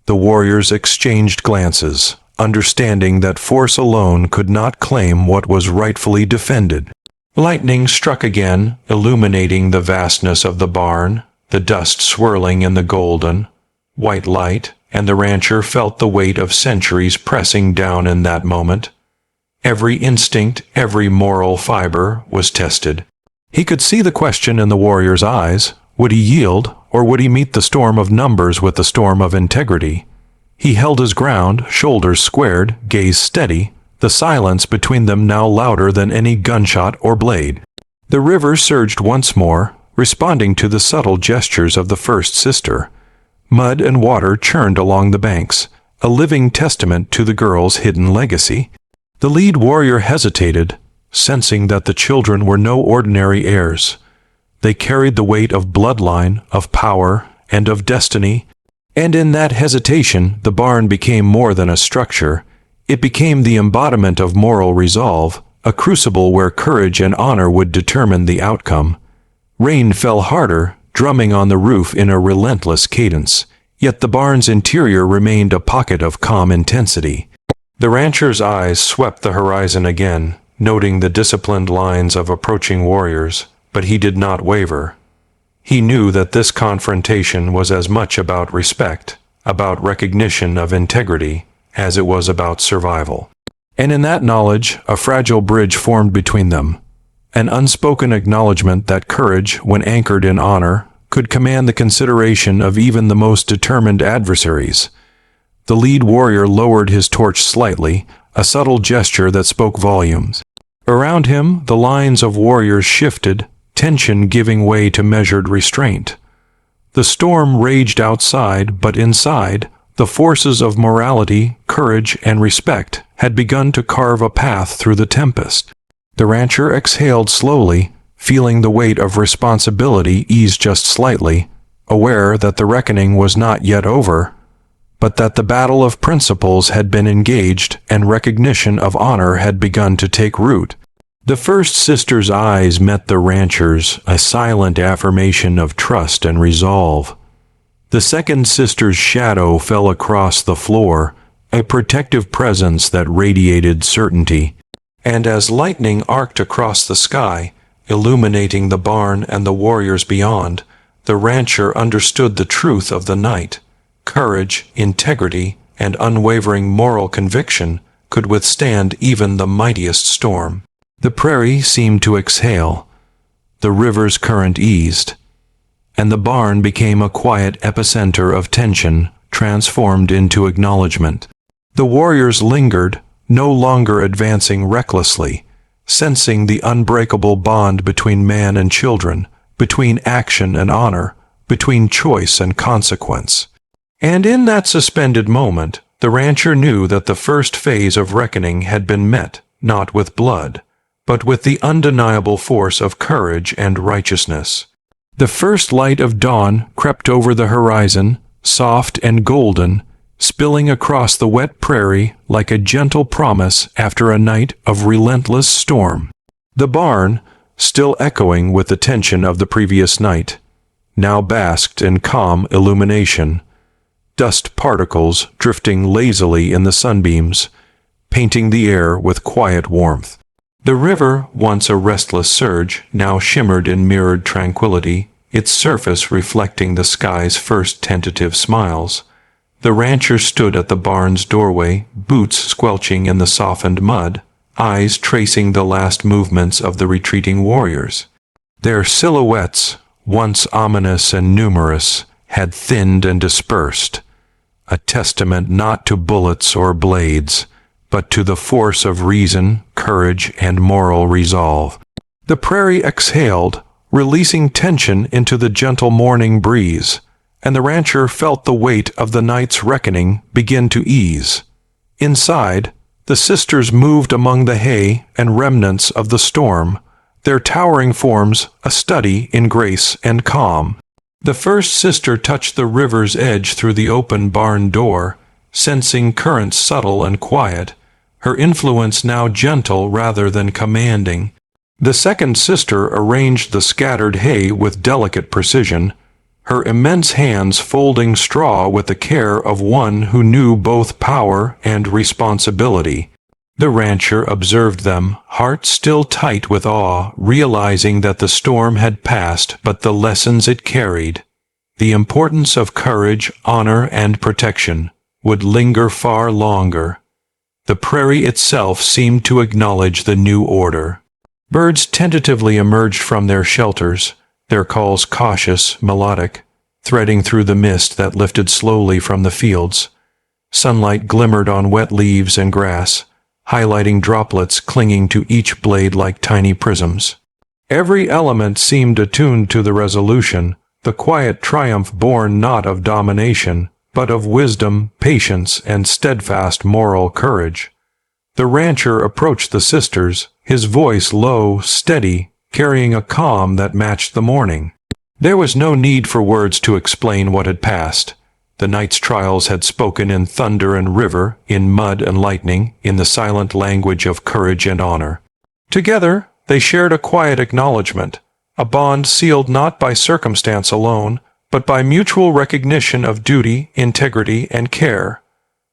The warriors exchanged glances, understanding that force alone could not claim what was rightfully defended. Lightning struck again, illuminating the vastness of the barn, the dust swirling in the golden, white light, and the rancher felt the weight of centuries pressing down in that moment. Every instinct, every moral fiber was tested. He could see the question in the warrior's eyes. Would he yield, or would he meet the storm of numbers with the storm of integrity? He held his ground, shoulders squared, gaze steady, the silence between them now louder than any gunshot or blade. The river surged once more, responding to the subtle gestures of the first sister. Mud and water churned along the banks, a living testament to the girl's hidden legacy. The lead warrior hesitated, sensing that the children were no ordinary heirs. They carried the weight of bloodline, of power, and of destiny. And in that hesitation, the barn became more than a structure. It became the embodiment of moral resolve, a crucible where courage and honor would determine the outcome. Rain fell harder, drumming on the roof in a relentless cadence, yet the barn's interior remained a pocket of calm intensity. The rancher's eyes swept the horizon again, noting the disciplined lines of approaching warriors, but he did not waver. He knew that this confrontation was as much about respect, about recognition of integrity, as it was about survival. And in that knowledge, a fragile bridge formed between them, an unspoken acknowledgement that courage, when anchored in honor, could command the consideration of even the most determined adversaries. The lead warrior lowered his torch slightly, a subtle gesture that spoke volumes. Around him, the lines of warriors shifted, tension giving way to measured restraint. The storm raged outside, but inside, the forces of morality, courage, and respect had begun to carve a path through the tempest. The rancher exhaled slowly, feeling the weight of responsibility ease just slightly, aware that the reckoning was not yet over, but that the battle of principles had been engaged and recognition of honor had begun to take root. The first sister's eyes met the rancher's, a silent affirmation of trust and resolve. The second sister's shadow fell across the floor, a protective presence that radiated certainty. And as lightning arced across the sky, illuminating the barn and the warriors beyond, the rancher understood the truth of the night. Courage, integrity, and unwavering moral conviction could withstand even the mightiest storm. The prairie seemed to exhale. The river's current eased, and the barn became a quiet epicenter of tension, transformed into acknowledgement. The warriors lingered, no longer advancing recklessly, sensing the unbreakable bond between man and children, between action and honor, between choice and consequence. And in that suspended moment, the rancher knew that the first phase of reckoning had been met, not with blood, but with the undeniable force of courage and righteousness. The first light of dawn crept over the horizon, soft and golden, spilling across the wet prairie like a gentle promise after a night of relentless storm. The barn, still echoing with the tension of the previous night, now basked in calm illumination, dust particles drifting lazily in the sunbeams, painting the air with quiet warmth. The river, once a restless surge, now shimmered in mirrored tranquility, its surface reflecting the sky's first tentative smiles. The rancher stood at the barn's doorway, boots squelching in the softened mud, eyes tracing the last movements of the retreating warriors. Their silhouettes, once ominous and numerous, had thinned and dispersed, a testament not to bullets or blades, but to the force of reason, courage, and moral resolve. The prairie exhaled, releasing tension into the gentle morning breeze, and the rancher felt the weight of the night's reckoning begin to ease. Inside, the sisters moved among the hay and remnants of the storm, their towering forms a study in grace and calm. The first sister touched the river's edge through the open barn door, sensing currents subtle and quiet, her influence now gentle rather than commanding. The second sister arranged the scattered hay with delicate precision, her immense hands folding straw with the care of one who knew both power and responsibility. The rancher observed them, heart still tight with awe, realizing that the storm had passed, but the lessons it carried, the importance of courage, honor, and protection, would linger far longer. The prairie itself seemed to acknowledge the new order. Birds tentatively emerged from their shelters, their calls cautious, melodic, threading through the mist that lifted slowly from the fields. Sunlight glimmered on wet leaves and grass, highlighting droplets clinging to each blade like tiny prisms. Every element seemed attuned to the resolution, the quiet triumph born not of domination, but of wisdom, patience, and steadfast moral courage. The rancher approached the sisters, his voice low, steady, carrying a calm that matched the morning. There was no need for words to explain what had passed. The night's trials had spoken in thunder and river, in mud and lightning, in the silent language of courage and honor. Together, they shared a quiet acknowledgment, a bond sealed not by circumstance alone, but by mutual recognition of duty, integrity, and care.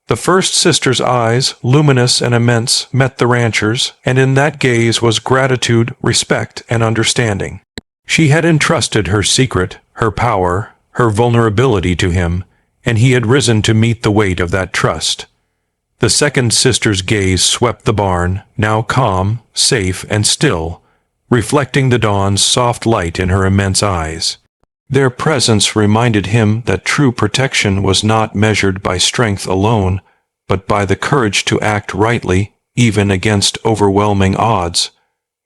The first sister's eyes, luminous and immense, met the rancher's, and in that gaze was gratitude, respect, and understanding. She had entrusted her secret, her power, her vulnerability to him, and he had risen to meet the weight of that trust. The second sister's gaze swept the barn, now calm, safe, and still, reflecting the dawn's soft light in her immense eyes. Their presence reminded him that true protection was not measured by strength alone, but by the courage to act rightly, even against overwhelming odds.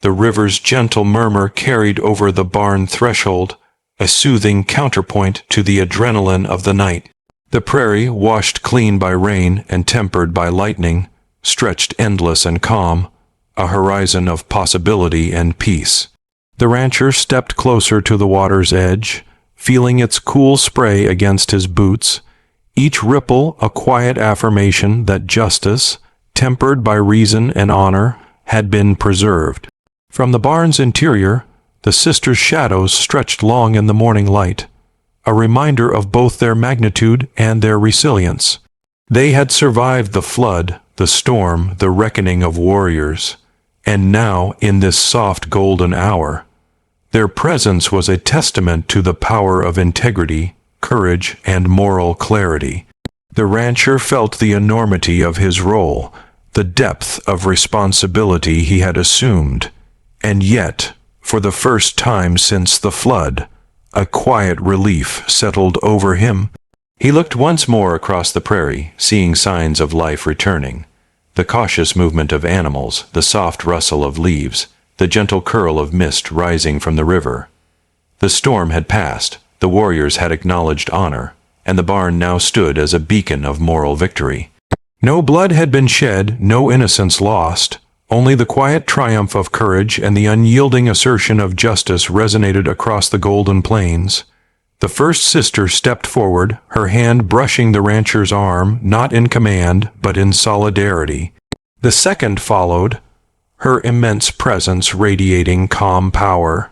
The river's gentle murmur carried over the barn threshold, a soothing counterpoint to the adrenaline of the night. The prairie, washed clean by rain and tempered by lightning, stretched endless and calm, a horizon of possibility and peace. The rancher stepped closer to the water's edge, feeling its cool spray against his boots, each ripple a quiet affirmation that justice, tempered by reason and honor, had been preserved. From the barn's interior, the sisters' shadows stretched long in the morning light, a reminder of both their magnitude and their resilience. They had survived the flood, the storm, the reckoning of warriors, and now, in this soft golden hour, their presence was a testament to the power of integrity, courage, and moral clarity. The rancher felt the enormity of his role, the depth of responsibility he had assumed, and yet, for the first time since the flood, a quiet relief settled over him. He looked once more across the prairie, seeing signs of life returning. The cautious movement of animals, the soft rustle of leaves, the gentle curl of mist rising from the river. The storm had passed, The warriors had acknowledged honor, and the barn now stood as a beacon of moral victory. No blood had been shed, no innocence lost. Only the quiet triumph of courage and the unyielding assertion of justice resonated across the golden plains. The first sister stepped forward, her hand brushing the rancher's arm, not in command, but in solidarity. The second followed, her immense presence radiating calm power.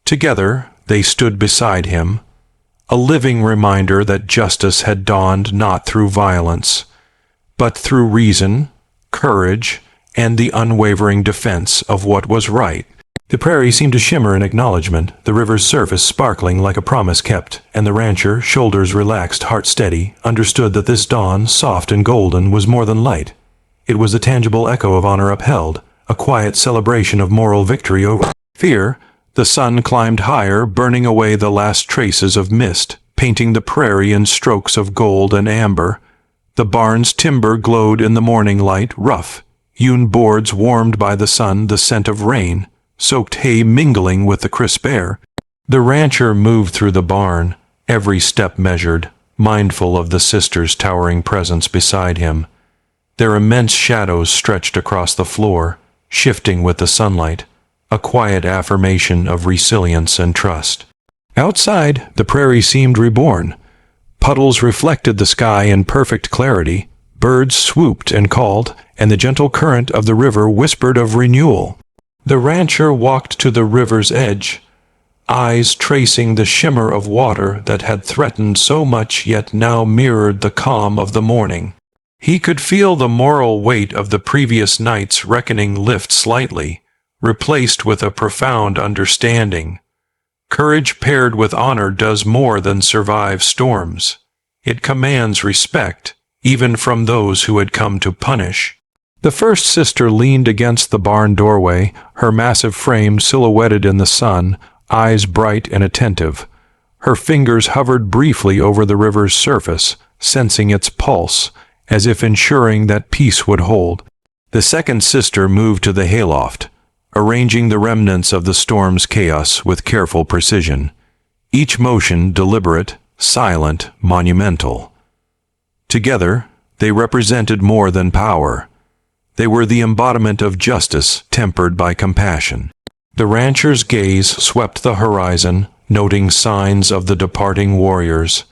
Together, they stood beside him, a living reminder that justice had dawned not through violence, but through reason, courage, and the unwavering defense of what was right. The prairie seemed to shimmer in acknowledgement, the river's surface sparkling like a promise kept, and the rancher, shoulders relaxed, heart steady, understood that this dawn, soft and golden, was more than light. It was a tangible echo of honor upheld, a quiet celebration of moral victory over fear. The sun climbed higher, burning away the last traces of mist, painting the prairie in strokes of gold and amber. The barn's timber glowed in the morning light, rough, hewn boards warmed by the sun, the scent of rain, soaked hay mingling with the crisp air. The rancher moved through the barn, every step measured, mindful of the sisters' towering presence beside him. Their immense shadows stretched across the floor, shifting with the sunlight, a quiet affirmation of resilience and trust. Outside, the prairie seemed reborn. Puddles reflected the sky in perfect clarity, birds swooped and called, and the gentle current of the river whispered of renewal. The rancher walked to the river's edge, eyes tracing the shimmer of water that had threatened so much yet now mirrored the calm of the morning. He could feel the moral weight of the previous night's reckoning lift slightly, replaced with a profound understanding. Courage paired with honor does more than survive storms. It commands respect, even from those who had come to punish. The first sister leaned against the barn doorway, her massive frame silhouetted in the sun, eyes bright and attentive. Her fingers hovered briefly over the river's surface, sensing its pulse, as if ensuring that peace would hold. The second sister moved to the hayloft, arranging the remnants of the storm's chaos with careful precision, each motion deliberate, silent, monumental. Together, they represented more than power. They were the embodiment of justice tempered by compassion. The rancher's gaze swept the horizon, noting signs of the departing warriors.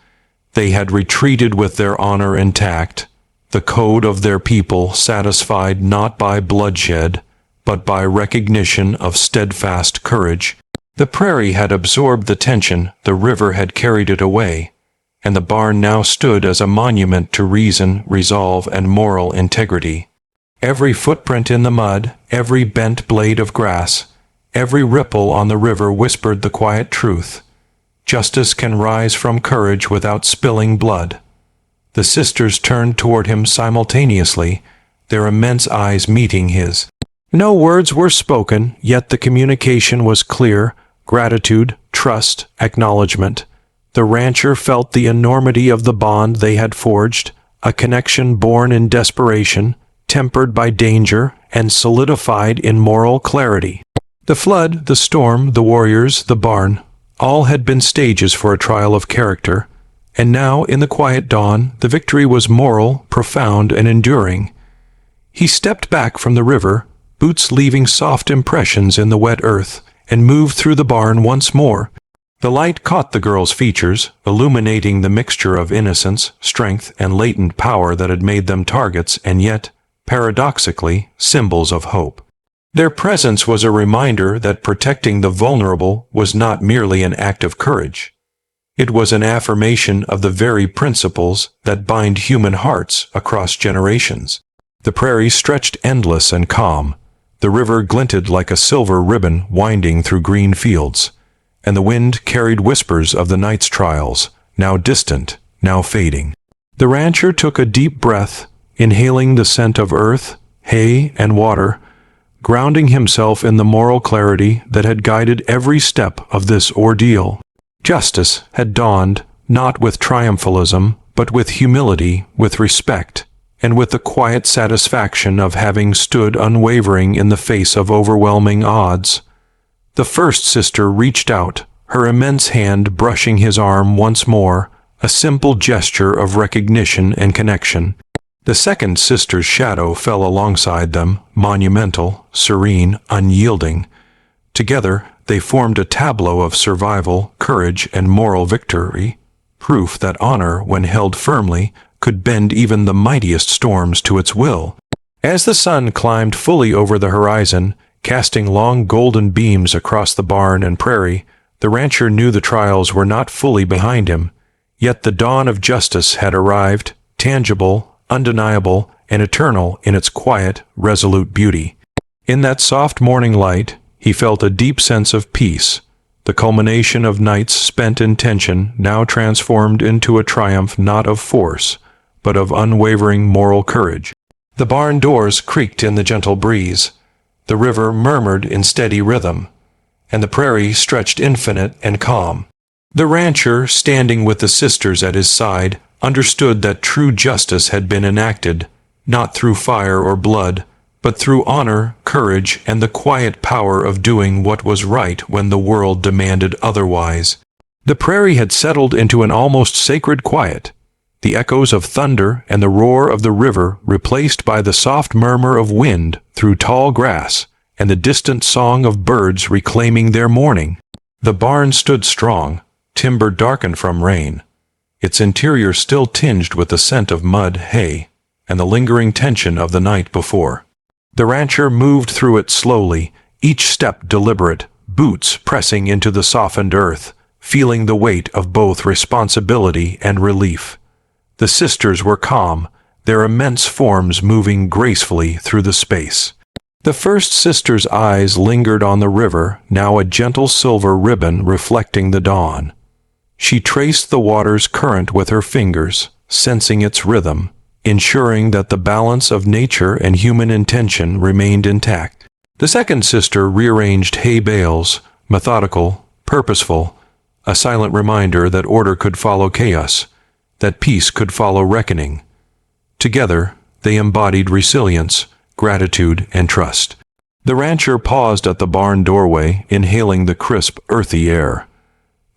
They had retreated with their honor intact, the code of their people satisfied not by bloodshed, but by recognition of steadfast courage. The prairie had absorbed the tension, the river had carried it away, and the barn now stood as a monument to reason, resolve, and moral integrity. Every footprint in the mud, every bent blade of grass, every ripple on the river whispered the quiet truth. Justice can rise from courage without spilling blood. The sisters turned toward him simultaneously, their immense eyes meeting his. No words were spoken, yet the communication was clear: gratitude, trust, acknowledgement. The rancher felt the enormity of the bond they had forged, a connection born in desperation, tempered by danger, and solidified in moral clarity. The flood, the storm, the warriors, the barn, all had been stages for a trial of character, and now, in the quiet dawn, the victory was moral, profound, and enduring. He stepped back from the river, boots leaving soft impressions in the wet earth, and moved through the barn once more. The light caught the girl's features, illuminating the mixture of innocence, strength, and latent power that had made them targets and yet, paradoxically, symbols of hope. Their presence was a reminder that protecting the vulnerable was not merely an act of courage. It was an affirmation of the very principles that bind human hearts across generations. The prairie stretched endless and calm. The river glinted like a silver ribbon winding through green fields, and the wind carried whispers of the night's trials, now distant, now fading. The rancher took a deep breath, inhaling the scent of earth, hay, and water, grounding himself in the moral clarity that had guided every step of this ordeal. Justice had dawned, not with triumphalism, but with humility, with respect, and with the quiet satisfaction of having stood unwavering in the face of overwhelming odds. The first sister reached out, her immense hand brushing his arm once more, a simple gesture of recognition and connection. The second sister's shadow fell alongside them, monumental, serene, unyielding. Together, they formed a tableau of survival, courage, and moral victory, proof that honor, when held firmly, could bend even the mightiest storms to its will. As the sun climbed fully over the horizon, casting long golden beams across the barn and prairie, the rancher knew the trials were not fully behind him. Yet the dawn of justice had arrived, tangible, undeniable, and eternal in its quiet, resolute beauty. In that soft morning light, he felt a deep sense of peace, the culmination of nights spent in tension now transformed into a triumph not of force, but of unwavering moral courage. The barn doors creaked in the gentle breeze, the river murmured in steady rhythm, and the prairie stretched infinite and calm. The rancher, standing with the sisters at his side, understood that true justice had been enacted, not through fire or blood, but through honor, courage, and the quiet power of doing what was right when the world demanded otherwise. The prairie had settled into an almost sacred quiet, the echoes of thunder and the roar of the river replaced by the soft murmur of wind through tall grass and the distant song of birds reclaiming their morning. The barn stood strong, timber darkened from rain, its interior still tinged with the scent of mud, hay, and the lingering tension of the night before. The rancher moved through it slowly, each step deliberate, boots pressing into the softened earth, feeling the weight of both responsibility and relief. The sisters were calm, their immense forms moving gracefully through the space. The first sister's eyes lingered on the river, now a gentle silver ribbon reflecting the dawn. She traced the water's current with her fingers, sensing its rhythm, ensuring that the balance of nature and human intention remained intact. The second sister rearranged hay bales, methodical, purposeful, a silent reminder that order could follow chaos, that peace could follow reckoning. Together, they embodied resilience, gratitude, and trust. The rancher paused at the barn doorway, inhaling the crisp, earthy air.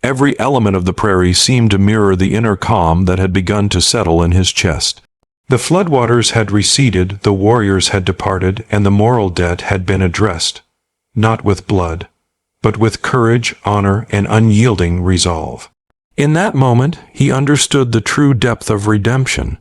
Every element of the prairie seemed to mirror the inner calm that had begun to settle in his chest. The floodwaters had receded, the warriors had departed, and the moral debt had been addressed, not with blood, but with courage, honor, and unyielding resolve. In that moment, he understood the true depth of redemption.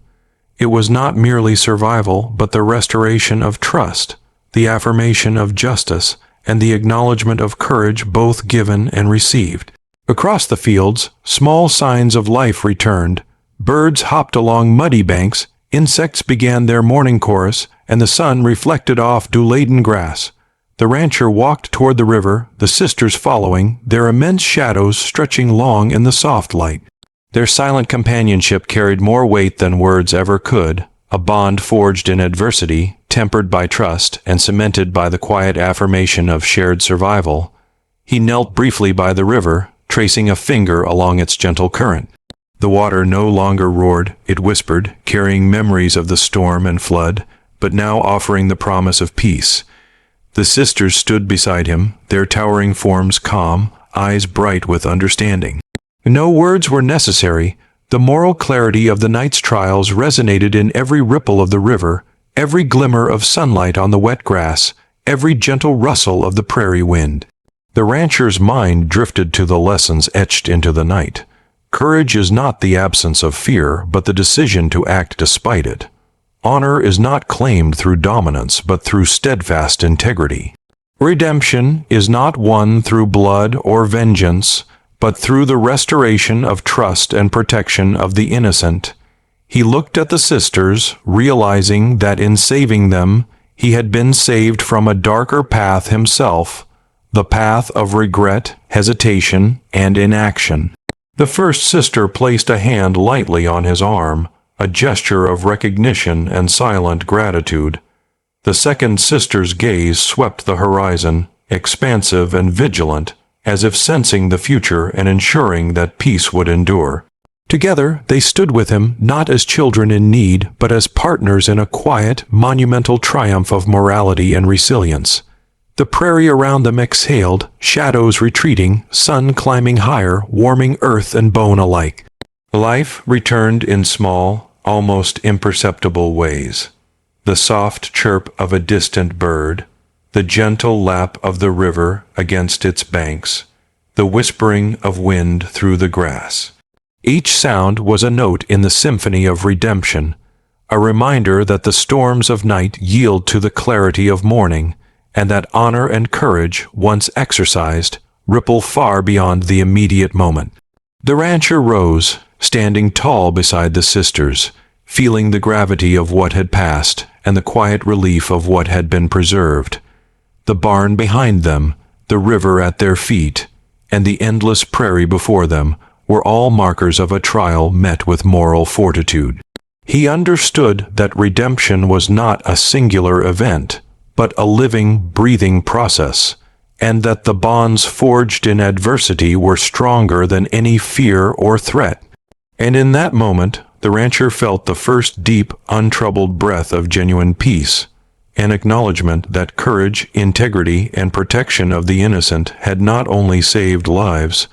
It was not merely survival, but the restoration of trust, the affirmation of justice, and the acknowledgement of courage both given and received. Across the fields, small signs of life returned. Birds hopped along muddy banks, insects began their morning chorus, and the sun reflected off dew-laden grass. The rancher walked toward the river, the sisters following, their immense shadows stretching long in the soft light. Their silent companionship carried more weight than words ever could, a bond forged in adversity, tempered by trust, and cemented by the quiet affirmation of shared survival. He knelt briefly by the river, tracing a finger along its gentle current. The water no longer roared, it whispered, carrying memories of the storm and flood, but now offering the promise of peace. The sisters stood beside him, their towering forms calm, eyes bright with understanding. No words were necessary. The moral clarity of the night's trials resonated in every ripple of the river, every glimmer of sunlight on the wet grass, every gentle rustle of the prairie wind. The rancher's mind drifted to the lessons etched into the night. Courage is not the absence of fear, but the decision to act despite it. Honor is not claimed through dominance, but through steadfast integrity. Redemption is not won through blood or vengeance, but through the restoration of trust and protection of the innocent. He looked at the sisters, realizing that in saving them, he had been saved from a darker path himself, the path of regret, hesitation, and inaction. The first sister placed a hand lightly on his arm, a gesture of recognition and silent gratitude. The second sister's gaze swept the horizon, expansive and vigilant, as if sensing the future and ensuring that peace would endure. Together, they stood with him, not as children in need, but as partners in a quiet, monumental triumph of morality and resilience. The prairie around them exhaled, shadows retreating, sun climbing higher, warming earth and bone alike. Life returned in small, almost imperceptible ways. The soft chirp of a distant bird, the gentle lap of the river against its banks, the whispering of wind through the grass. Each sound was a note in the symphony of redemption, a reminder that the storms of night yield to the clarity of morning, and that honor and courage, once exercised, ripple far beyond the immediate moment. The rancher rose, standing tall beside the sisters, feeling the gravity of what had passed and the quiet relief of what had been preserved. The barn behind them, the river at their feet, and the endless prairie before them were all markers of a trial met with moral fortitude. He understood that redemption was not a singular event, but a living, breathing process, and that the bonds forged in adversity were stronger than any fear or threat. And in that moment, the rancher felt the first deep, untroubled breath of genuine peace, an acknowledgement that courage, integrity, and protection of the innocent had not only saved lives,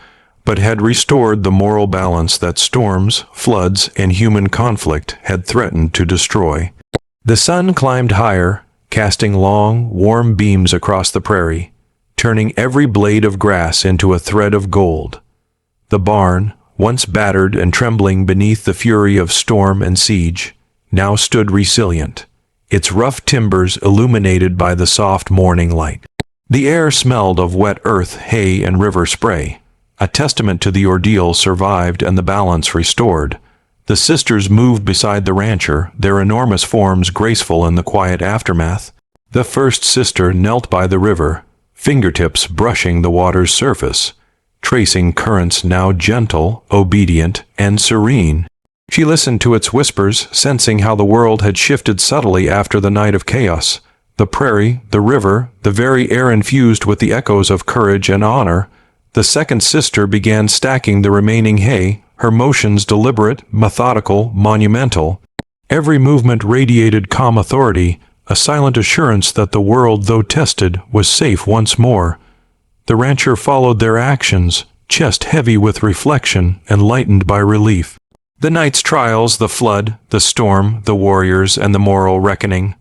but had restored the moral balance that storms, floods, and human conflict had threatened to destroy. The sun climbed higher, casting long, warm beams across the prairie, turning every blade of grass into a thread of gold. The barn, once battered and trembling beneath the fury of storm and siege, now stood resilient, its rough timbers illuminated by the soft morning light. The air smelled of wet earth, hay, and river spray, a testament to the ordeal survived and the balance restored. The sisters moved beside the rancher, their enormous forms graceful in the quiet aftermath. The first sister knelt by the river, fingertips brushing the water's surface, tracing currents now gentle, obedient, and serene. She listened to its whispers, sensing how the world had shifted subtly after the night of chaos. The prairie, the river, the very air infused with the echoes of courage and honor. The second sister began stacking the remaining hay, her motions deliberate, methodical, monumental. Every movement radiated calm authority, a silent assurance that the world, though tested, was safe once more. The rancher followed their actions, chest heavy with reflection and lightened by relief. The night's trials, the flood, the storm, the warriors, and the moral reckoning,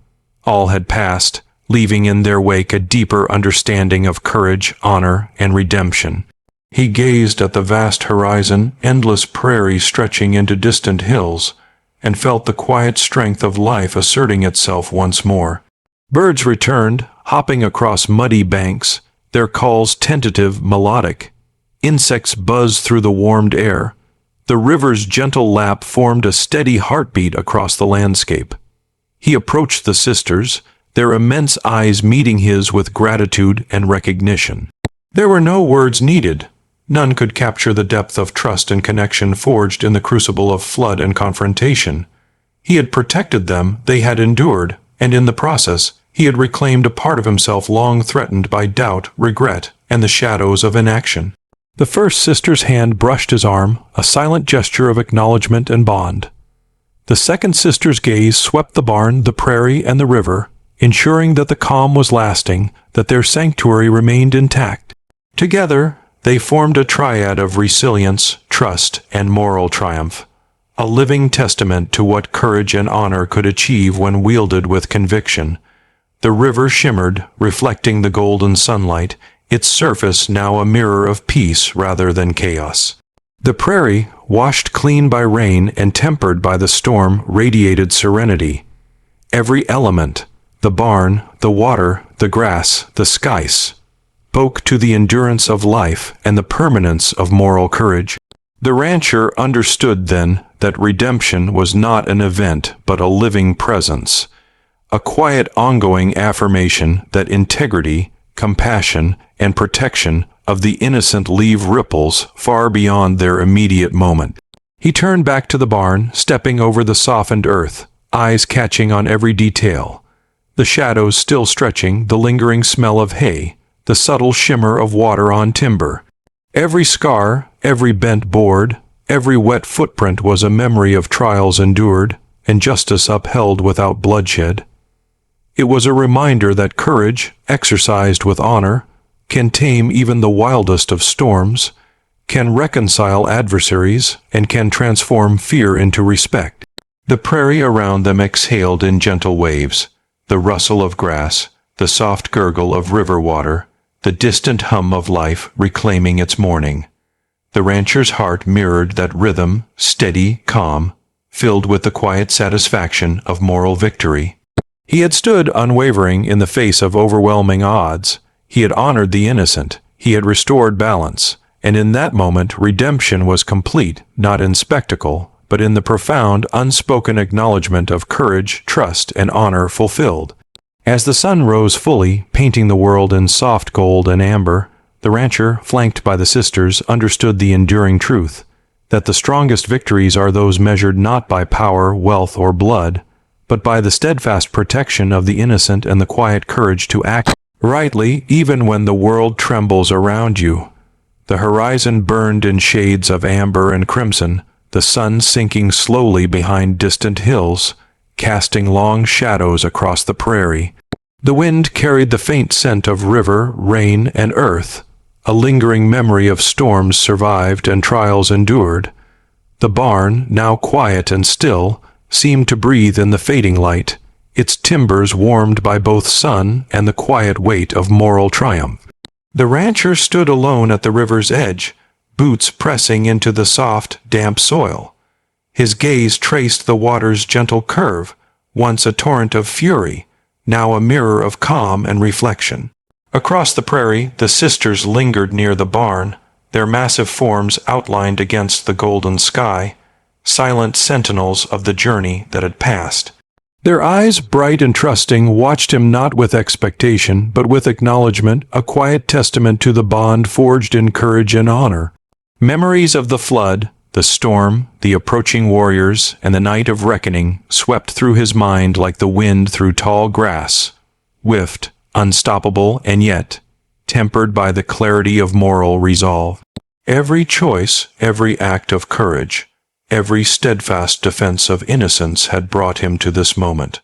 all had passed, leaving in their wake a deeper understanding of courage, honor, and redemption. He gazed at the vast horizon, endless prairie stretching into distant hills, and felt the quiet strength of life asserting itself once more. Birds returned, hopping across muddy banks, their calls tentative, melodic. Insects buzzed through the warmed air. The river's gentle lap formed a steady heartbeat across the landscape. He approached the sisters, their immense eyes meeting his with gratitude and recognition. There were no words needed. None could capture the depth of trust and connection forged in the crucible of flood and confrontation. He had protected them, they had endured, and in the process, he had reclaimed a part of himself long threatened by doubt, regret, and the shadows of inaction. The first sister's hand brushed his arm, a silent gesture of acknowledgement and bond. The second sister's gaze swept the barn, the prairie, and the river, ensuring that the calm was lasting, that their sanctuary remained intact. Together, they formed a triad of resilience, trust, and moral triumph, a living testament to what courage and honor could achieve when wielded with conviction. The river shimmered, reflecting the golden sunlight, its surface now a mirror of peace rather than chaos. The prairie, washed clean by rain and tempered by the storm, radiated serenity. Every element, the barn, the water, the grass, the skies, spoke to the endurance of life and the permanence of moral courage. The rancher understood then that redemption was not an event but a living presence, a quiet ongoing affirmation that integrity, compassion, and protection of the innocent leave ripples far beyond their immediate moment. He turned back to the barn, stepping over the softened earth, eyes catching on every detail. The shadows still stretching, the lingering smell of hay, the subtle shimmer of water on timber. Every scar, every bent board, every wet footprint was a memory of trials endured and justice upheld without bloodshed. It was a reminder that courage, exercised with honor, can tame even the wildest of storms, can reconcile adversaries, and can transform fear into respect. The prairie around them exhaled in gentle waves, the rustle of grass, the soft gurgle of river water, the distant hum of life reclaiming its morning. The rancher's heart mirrored that rhythm, steady, calm, filled with the quiet satisfaction of moral victory. He had stood unwavering in the face of overwhelming odds. He had honored the innocent. He had restored balance. And in that moment, redemption was complete, not in spectacle, but in the profound, unspoken acknowledgement of courage, trust, and honor fulfilled. As the sun rose fully, painting the world in soft gold and amber, the rancher, flanked by the sisters, understood the enduring truth, that the strongest victories are those measured not by power, wealth, or blood, but by the steadfast protection of the innocent and the quiet courage to act rightly even when the world trembles around you. The horizon burned in shades of amber and crimson, the sun sinking slowly behind distant hills, casting long shadows across the prairie. The wind carried the faint scent of river, rain, and earth, a lingering memory of storms survived and trials endured. The barn, now quiet and still, seemed to breathe in the fading light, its timbers warmed by both sun and the quiet weight of moral triumph. The rancher stood alone at the river's edge, boots pressing into the soft, damp soil. His gaze traced the water's gentle curve, once a torrent of fury, now a mirror of calm and reflection. Across the prairie, the sisters lingered near the barn, their massive forms outlined against the golden sky, silent sentinels of the journey that had passed. Their eyes, bright and trusting, watched him not with expectation, but with acknowledgement, a quiet testament to the bond forged in courage and honor. Memories of the flood, the storm, the approaching warriors, and the night of reckoning swept through his mind like the wind through tall grass, swift, unstoppable, and yet tempered by the clarity of moral resolve. Every choice, every act of courage, every steadfast defense of innocence had brought him to this moment,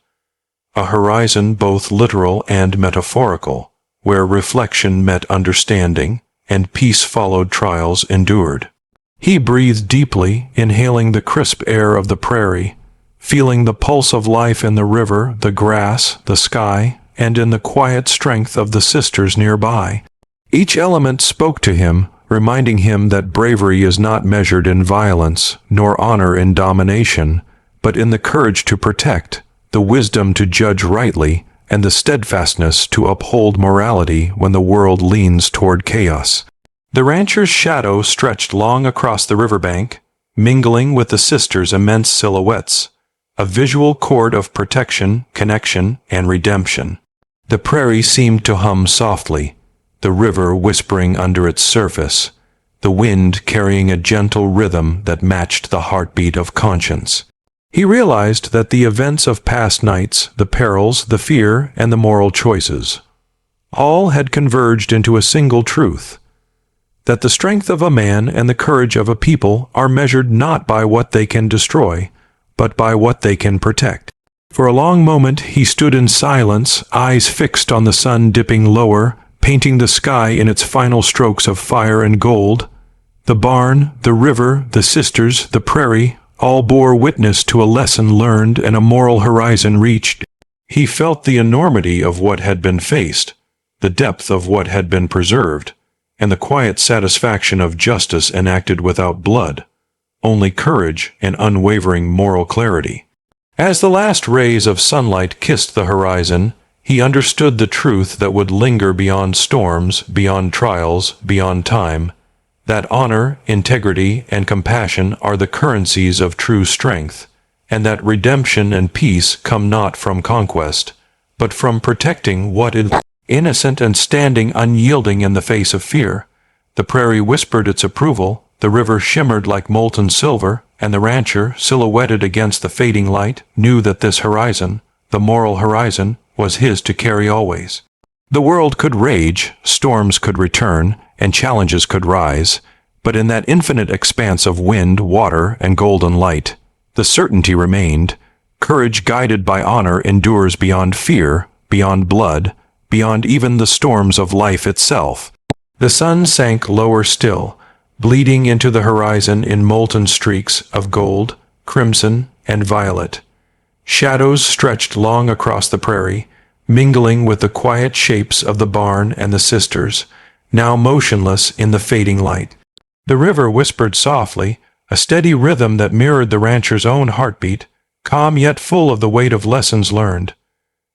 a horizon both literal and metaphorical, where reflection met understanding, and peace followed trials endured. He breathed deeply, inhaling the crisp air of the prairie, feeling the pulse of life in the river, the grass, the sky, and in the quiet strength of the sisters nearby. Each element spoke to him, reminding him that bravery is not measured in violence, nor honor in domination, but in the courage to protect, the wisdom to judge rightly, and the steadfastness to uphold morality when the world leans toward chaos. The rancher's shadow stretched long across the riverbank, mingling with the sisters' immense silhouettes, a visual cord of protection, connection, and redemption. The prairie seemed to hum softly, the river whispering under its surface, the wind carrying a gentle rhythm that matched the heartbeat of conscience. He realized that the events of past nights, the perils, the fear, and the moral choices, all had converged into a single truth, that the strength of a man and the courage of a people are measured not by what they can destroy, but by what they can protect. For a long moment he stood in silence, eyes fixed on the sun dipping lower, painting the sky in its final strokes of fire and gold. The barn, the river, the sisters, the prairie, all bore witness to a lesson learned and a moral horizon reached. He felt the enormity of what had been faced, the depth of what had been preserved, and the quiet satisfaction of justice enacted without blood, only courage and unwavering moral clarity. As the last rays of sunlight kissed the horizon, he understood the truth that would linger beyond storms, beyond trials, beyond time, that honor, integrity, and compassion are the currencies of true strength, and that redemption and peace come not from conquest, but from protecting what is innocent and standing unyielding in the face of fear. The prairie whispered its approval, the river shimmered like molten silver, and the rancher, silhouetted against the fading light, knew that this horizon, the moral horizon, was his to carry always. The world could rage, storms could return, and challenges could rise, but in that infinite expanse of wind, water, and golden light, the certainty remained: courage guided by honor endures beyond fear, beyond blood, beyond even the storms of life itself. The sun sank lower still, bleeding into the horizon in molten streaks of gold, crimson, and violet. Shadows stretched long across the prairie, mingling with the quiet shapes of the barn and the sisters, now motionless in the fading light. The river whispered softly, a steady rhythm that mirrored the rancher's own heartbeat, calm yet full of the weight of lessons learned.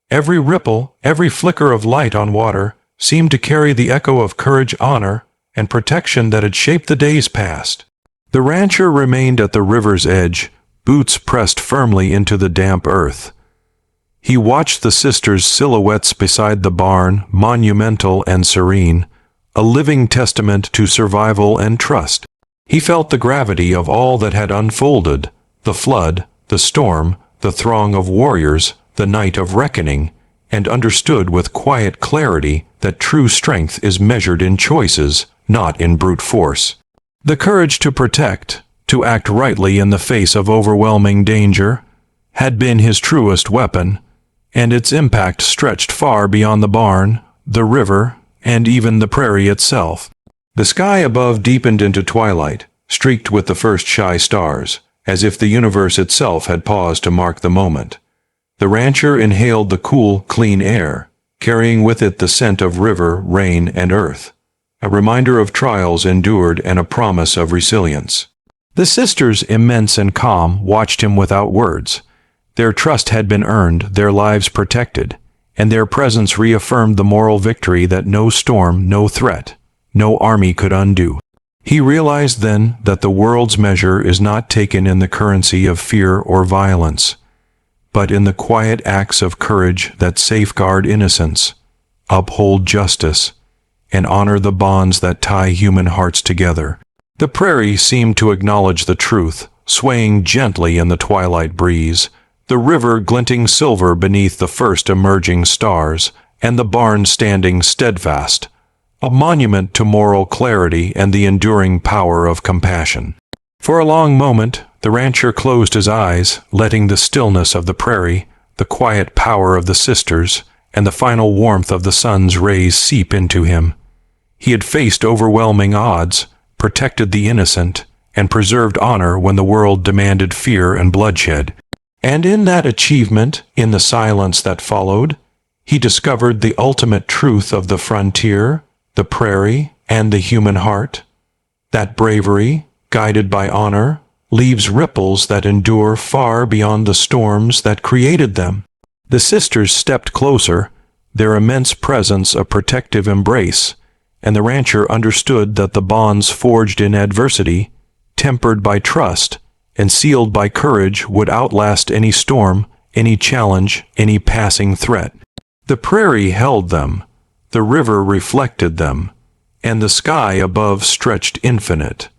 Every ripple, every flicker of light on water, seemed to carry the echo of courage, honor, and protection that had shaped the days past. The rancher remained at the river's edge, boots pressed firmly into the damp earth. He watched the sisters' silhouettes beside the barn, monumental and serene, a living testament to survival and trust. He felt the gravity of all that had unfolded, the flood, the storm, the throng of warriors, the night of reckoning, and understood with quiet clarity that true strength is measured in choices, not in brute force. The courage to protect, to act rightly in the face of overwhelming danger, had been his truest weapon, and its impact stretched far beyond the barn, the river, and even the prairie itself. The sky above deepened into twilight, streaked with the first shy stars, as if the universe itself had paused to mark the moment. The rancher inhaled the cool, clean air, carrying with it the scent of river, rain, and earth, a reminder of trials endured and a promise of resilience. The sisters, immense and calm, watched him without words. Their trust had been earned, their lives protected, and their presence reaffirmed the moral victory that no storm, no threat, no army could undo. He realized then that the world's measure is not taken in the currency of fear or violence, but in the quiet acts of courage that safeguard innocence, uphold justice, and honor the bonds that tie human hearts together. The prairie seemed to acknowledge the truth, swaying gently in the twilight breeze, the river glinting silver beneath the first emerging stars, and the barn standing steadfast, a monument to moral clarity and the enduring power of compassion. For a long moment, the rancher closed his eyes, letting the stillness of the prairie, the quiet power of the sisters, and the final warmth of the sun's rays seep into him. He had faced overwhelming odds, protected the innocent, and preserved honor when the world demanded fear and bloodshed. And in that achievement, in the silence that followed, he discovered the ultimate truth of the frontier, the prairie, and the human heart. That bravery, guided by honor, leaves ripples that endure far beyond the storms that created them. The sisters stepped closer, their immense presence a protective embrace, and the rancher understood that the bonds forged in adversity, tempered by trust, and sealed by courage would outlast any storm, any challenge, any passing threat. The prairie held them, the river reflected them, and the sky above stretched infinite,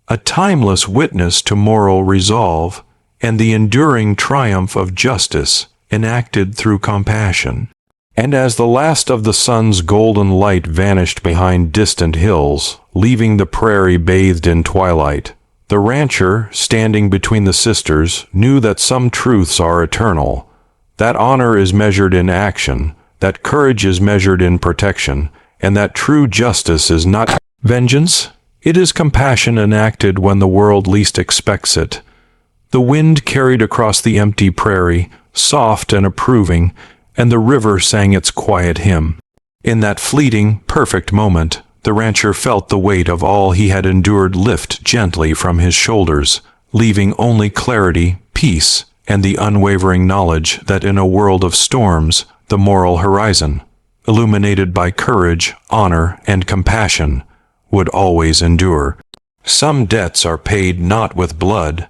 a timeless witness to moral resolve and the enduring triumph of justice enacted through compassion. And as the last of the sun's golden light vanished behind distant hills, leaving the prairie bathed in twilight, the rancher, standing between the sisters, knew that some truths are eternal, that honor is measured in action, that courage is measured in protection, and that true justice is not vengeance. It is compassion enacted when the world least expects it. The wind carried across the empty prairie, soft and approving, and the river sang its quiet hymn. In that fleeting, perfect moment, the rancher felt the weight of all he had endured lift gently from his shoulders, leaving only clarity, peace, and the unwavering knowledge that in a world of storms, the moral horizon, illuminated by courage, honor, and compassion, would always endure. Some debts are paid not with blood,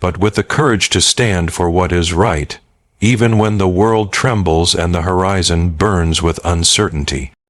but with the courage to stand for what is right, even when the world trembles and the horizon burns with uncertainty.